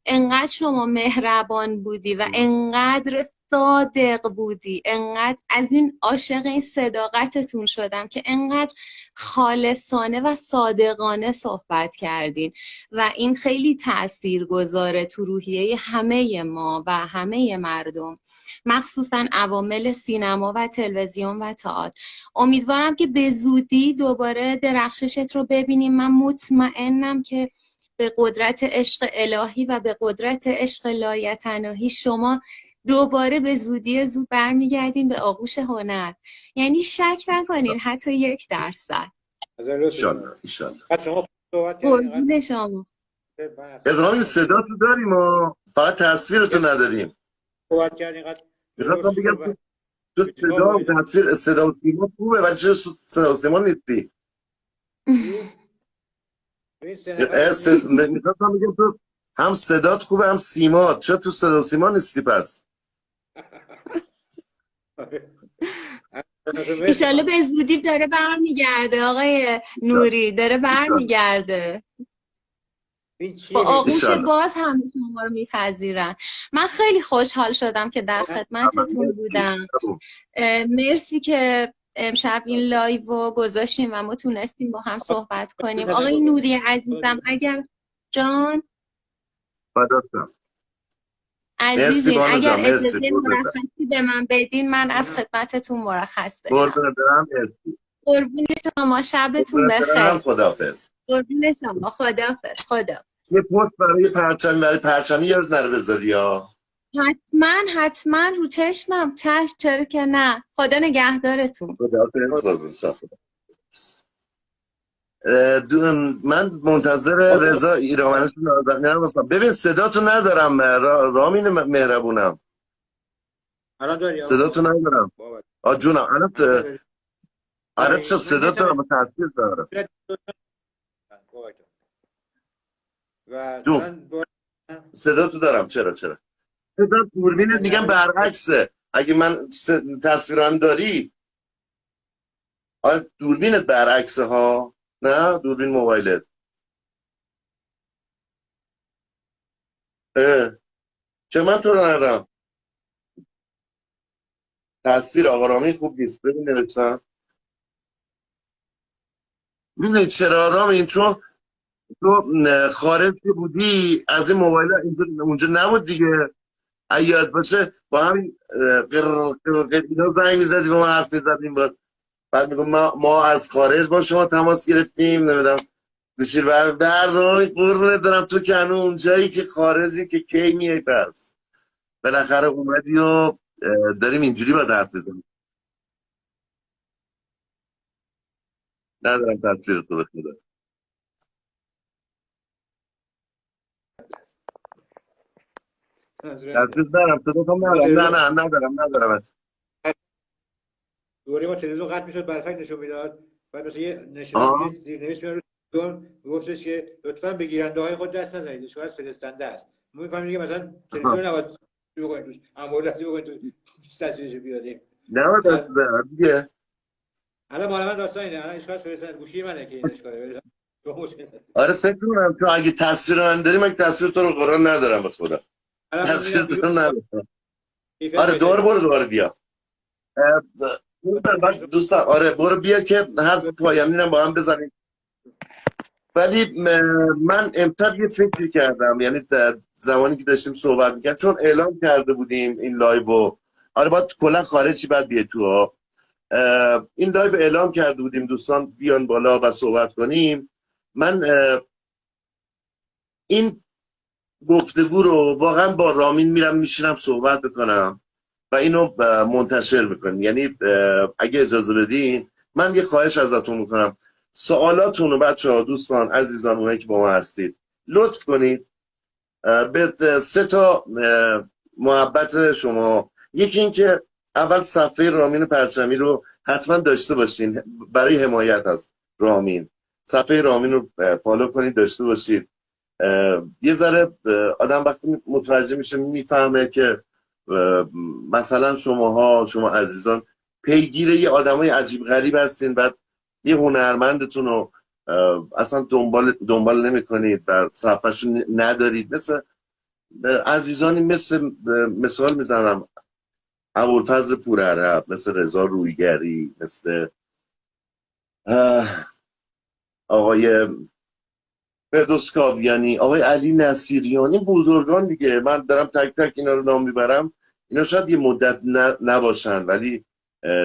انقدر شما مهربان بودی و انقدر صادق بودی، انقدر از این عاشق این صداقتتون شدم که انقدر خالصانه و صادقانه صحبت کردین و این خیلی تأثیر گذاره تو روحیه همه ما و همه مردم، مخصوصا عوامل سینما و تلویزیون و تئاتر. امیدوارم که به زودی دوباره درخششت رو ببینیم. من مطمئنم که به قدرت عشق الهی و به قدرت عشق لایتناهی شما دوباره به زودی زود برمیگردین به آغوش هنر. یعنی شک نکنین حتی 1%. انشالله. قربون شما. رامین صدا تو داریم و فقط تصویرتو نداریم. صحبت کردین قد میخواستم بگم تو صدا و تصویر، صدا و سیما خوبه ولی چرا صدا و سیما نیستی؟ میخواستم بگم تو هم صدات خوبه هم سیمات، چرا تو صدا و سیما نیستی پس؟ ایشالله به زودی داره برمیگرده آقای نوری، داره برمیگرده با آغوش باز هم شما رو میپذیرن. من خیلی خوشحال شدم که در خدمتتون بودم. مرسی که امشب این لایو رو گذاشتیم و ما تونستیم با هم صحبت کنیم. آقای نوری عزیزم اگر جان عزیزین اگر اجازه مرخصی به من بدین من از خدمتتون مرخص بشم. قربون شما، شبتون بخیر. خداحافظ. قربون شما، خداحافظ. یه پست برای پرچمی یاد نره بذاری یا حتما رو چشمم. چرا که نه. خدا نگهدارتون. من منتظر رضا ایرانوند هستم. ببین صداتو ندارم رامین مهربونم. صداتو ندارم جونم. الان چه صداتو هم تاثیر داره. صداتو دارم. چرا صدا دوربینت میگم برعکسه. اگه من تصویرم داری دوربینت برعکسه ها، نه دوربین موبایلت. چه من تو رو ندارم. تصویر آقا رامین خوب نیست. ببین نوشتم. میدونید چرا رامین؟ چون تو خارج که بودی از این موبایل اونجا نبود دیگه. اگه یاد باشه با همین اینا زنگ میزدی با ما حرف میزدیم، بعد میگم ما از خارج با شما تماس گرفتیم، نمیدونم بشیر در روی قربونت دارم، تو که هنو اونجایی که خارجی که کی میای پس بالاخره اومدی و داریم اینجوری با حرف بزنیم. ندارم تصویر تو بخدا. تصویر دارم تو دوستم ندارم ندارم. دوره ما تلویزیون قطع میشد برفک نشون میداد، بعد مثلا یه نشون زیرنویس میاد میگفتش که لطفاً به گیرنده های خود دست نزنید، شاید فرستنده است. ما میفهمیم دیگه مثلا تلویزیون نباید بگوین توش امور دستی بگوین تو تصویرش بیاریم. نه دست دیگه. الان مال من داستان اینه، الان اشکال فرستنده گوشی منه که این اشکاله. آره فکر کنم تو اگه تصویر من داری، من تصویر تو رو قرآن ندارم به خدا. تصویر تو رو ندارم. آره دوباره بیا. دوستان آره برو بیا که حرف پایانی رو با هم بزنیم. ولی من امتب یه فکری کردم، یعنی در زمانی که داشتیم صحبت می‌کردیم، چون اعلام کرده بودیم این لایو، آره باید کلا خارجی بعد بیای تو این لایو اعلام کرده بودیم دوستان بیان بالا و صحبت کنیم. من این گفتگو رو واقعا با رامین میرم میشینم صحبت بکنم و اینو منتشر میکنیم. یعنی اگه اجازه بدین من یه خواهش ازتون میکنم، سوالاتون رو بچه‌ها دوستان عزیزان اونایی که با ما هستید لطف کنید به 3 تا محبت شما. یکی این که اول صفحه رامین پرچمی رو حتما داشته باشین برای حمایت از رامین. صفحه رامین رو فالو کنید، داشته باشید. یه ذره آدم وقتی متوجه میشه میفهمه که مثلا شما عزیزان پیگیر یه آدمای عجیب غریب هستین، بعد یه هنرمندتون رو اصلا دنبال نمی کنید و صفحه‌شون ندارید. مثل عزیزانی مثال میزنم ابوالفضل پورعرب، مثل رضا رویگری، مثل آقای فردوس کاویانی، آقای علی نصیریانی، بزرگان دیگه. من دارم تک تک اینا رو نام میبرم، اینا شاید یه مدت نباشن ولی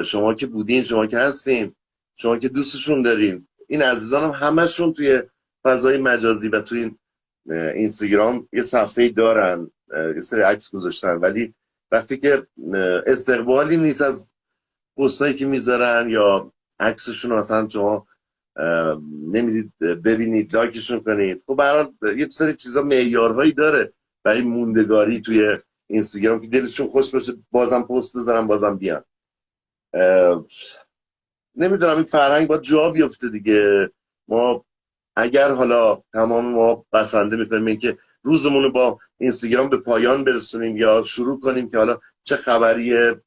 شما که بودین، شما که هستین، شما که دوستشون دارین، این عزیزانم همشون توی فضای مجازی و توی این اینستاگرام یه صفحه‌ای دارن، یه سری عکس گذاشتن، ولی وقتی که استقبالی نیست از پستایی که میذارن یا عکسشون مثلا شما نمیدید ببینید لایکشون کنید، خب به هر حال یه سری چیزا معیارهایی داره برای موندگاری توی اینستاگرام که دلشون خوش باشه بازم پست بذارن بازم بیان. نمیدونم این فرهنگ باید جا بیفته دیگه. ما اگر حالا تمام ما بسنده میکنیم که روزمون رو با اینستاگرام به پایان برسونیم یا شروع کنیم که حالا چه خبریه،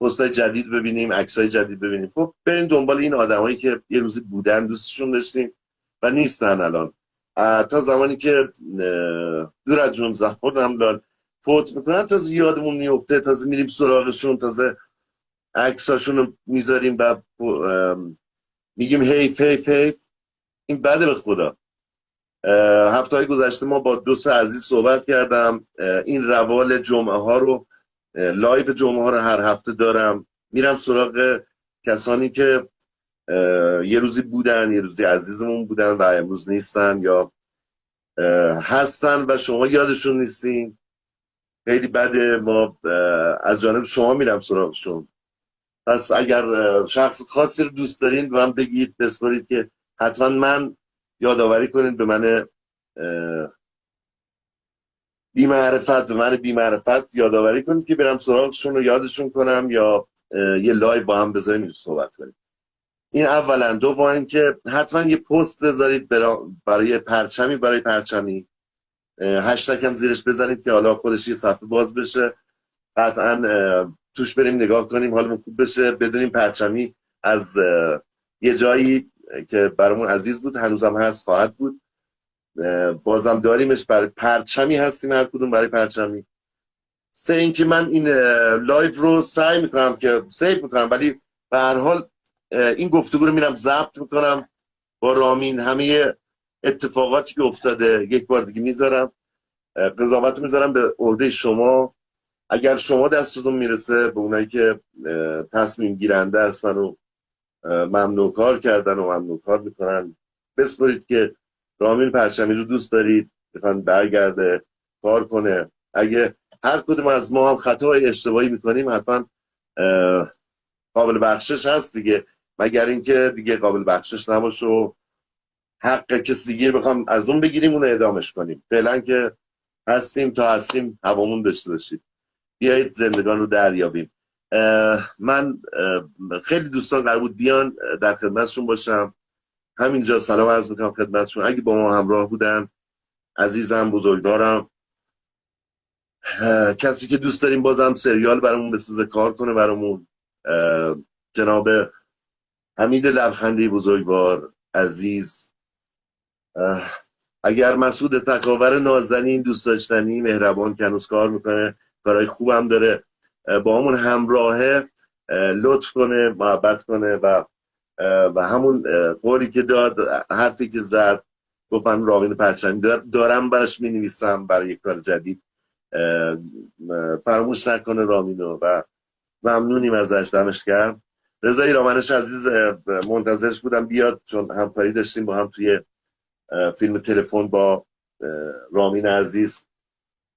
پست‌های جدید ببینیم، عکس‌های جدید ببینیم، خب بریم دنبال این آدمایی که یه روزی بودن، دوستشون داشتیم و نیستن الان. تا زمانی که دور از جون زمان داد فوت میکنن تازه یادمون میفته، تازه میریم سراغشون، تازه عکساشون رو میذاریم و میگیم حیف حیف حیف. این بده به خدا. هفته‌های گذشته ما با 2 عزیز صحبت کردم. این روال جمعه ها رو، لایو جمعه ها رو هر هفته دارم، میرم سراغ کسانی که یه روزی بودن، یه روزی عزیزمون بودن و امروز نیستن یا هستن و شما یادشون نیستین. خیلی بده. ما از جانب شما میرم سراغشون. پس اگر شخص خاصی رو دوست دارین به من بگید، بسپارید که حتما من یادآوری کنید به من بی‌معرفت یادآوری کنید که برم سراغشون رو یادشون کنم یا یه لایو با هم بذاریم صحبت کنیم. این اولا. دوم اینکه حتما یه پست بذارید برای پرچمی هشتگ هم زیرش بزنید که حالا خودش یه صفحه باز بشه، قطعا توش بریم نگاه کنیم، حالمون خوب بشه، بدونیم پرچمی از یه جایی که برامون عزیز بود، هنوزم هست، خواهد بود، بازم داریمش، برای پرچمی هستیم هر کدوم برای پرچمی. 3 اینکه من این لایو رو سعی میکنم که سیو میکنم، ولی به هر حال این گفتگو رو میرم ضبط میکنم با رامین همه اتفاقاتی که افتاده یک بار دیگه میذارم، قضاوت میذارم به عهده شما. اگر شما دستتون میرسه به اونایی که تصمیم گیرنده هستن و ممنوع کار کردن و ممنوع کار میکنن، بسپرید که رامین پرچمی رو دوست دارید، میخوان برگرده کار کنه. اگه هر کدوم از ما هم خطای اشتباهی میکنیم حتما قابل بخشش هست دیگه، مگر اینکه دیگه قابل بخشش نباشه و حق کسی دیگه بخوام از اون بگیریم اون اعدامش کنیم. فعلا که هستیم تا هستیم هوامون داشته باشید. بیایید زندگان رو دریابیم. من خیلی دوستان قرار بود بیان در خدمتشون باشم، همینجا سلام عرض میکنم خدمتشون. اگه با ما همراه بودن عزیزم بزرگوارم، کسی که دوست داریم بازم سریال برامون بسازه کار کنه برامون، جناب حمید لبخندی بزرگوار عزیز، اگر مسعود تکاور نازنین دوست داشتنی مهربان که هنوز کار میکنه، کارهای خوبم داره، با همون همراهه، لطف کنه محبت کنه و همون قولی که داد، حرفی که زد، گفت من رامین پرچمی دارم براش مینویسم برای یک کار جدید، فراموش نکنه رامینو و ممنونیم ازش، دمش گرم. رضا ایرامنش عزیز منتظرش بودم بیاد چون همکاری داشتیم با هم توی فیلم تلفن با رامین عزیز،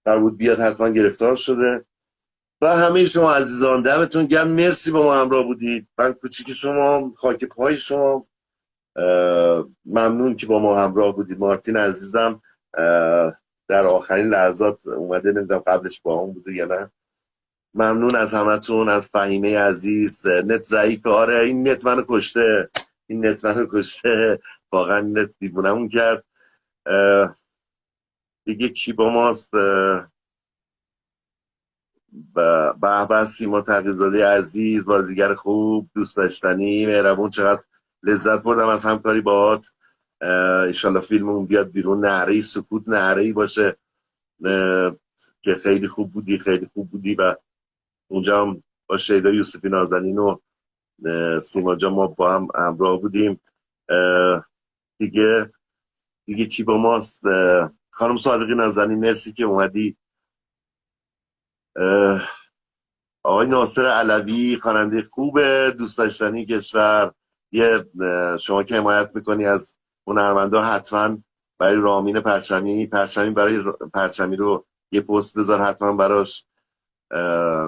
قرار بود بیاد حتما گرفتار شده. و همه شما عزیزان دمتون گرم، مرسی با ما همراه بودید. من کوچیک شما، خاک پای شما، ممنون که با ما همراه بودید. مارتین عزیزم در آخرین لحظات اومده، نمیدونم قبلش با هم بوده یا نه. ممنون از همتون، از فهیمه عزیز. نت ضعیفه، آره این نت منو کشته، این نت منو کشته واقعا، نت دیوونمون کرد. دیگه کی با ماست؟ به سیما تقی‌زاده عزیز، بازیگر خوب، دوست داشتنی، مهربون. چقدر لذت بردم از همکاری باهات. انشالله فیلممون بیاد بیرون، نعره‌ای سکوت نعره‌ای باشه که خیلی خوب بودی، خیلی خوب بودی. و اونجا هم با شیدا یوسفی نازنین و سیما جان ما با هم همراه بودیم. دیگه کی با ماست؟ خانم صادقی نازنین، مرسی که اومدی. آقای ناصر علوی، خواننده خوب دوست داشتنی کشور، یه شما که حمایت میکنی از هنرمندا، حتما برای رامین پرچمی برای پرچمی رو یه پست بذار حتما براش.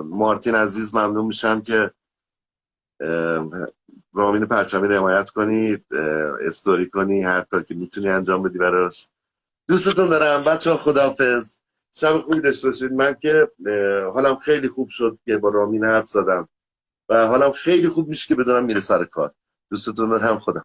مارتین عزیز، ممنون میشم که رامین پرچمی رو حمایت کنی، استوری کنی، هر کار که میتونی انجام بدی براش. دوستتون دارم بچه‌ها، خداحافظ، شب خوبی داشته باشید. من که حالم خیلی خوب شد که با رامین حرف زدم و حالم خیلی خوب میشه که بدونم میره سر کار. دوستتون دارم، خدا.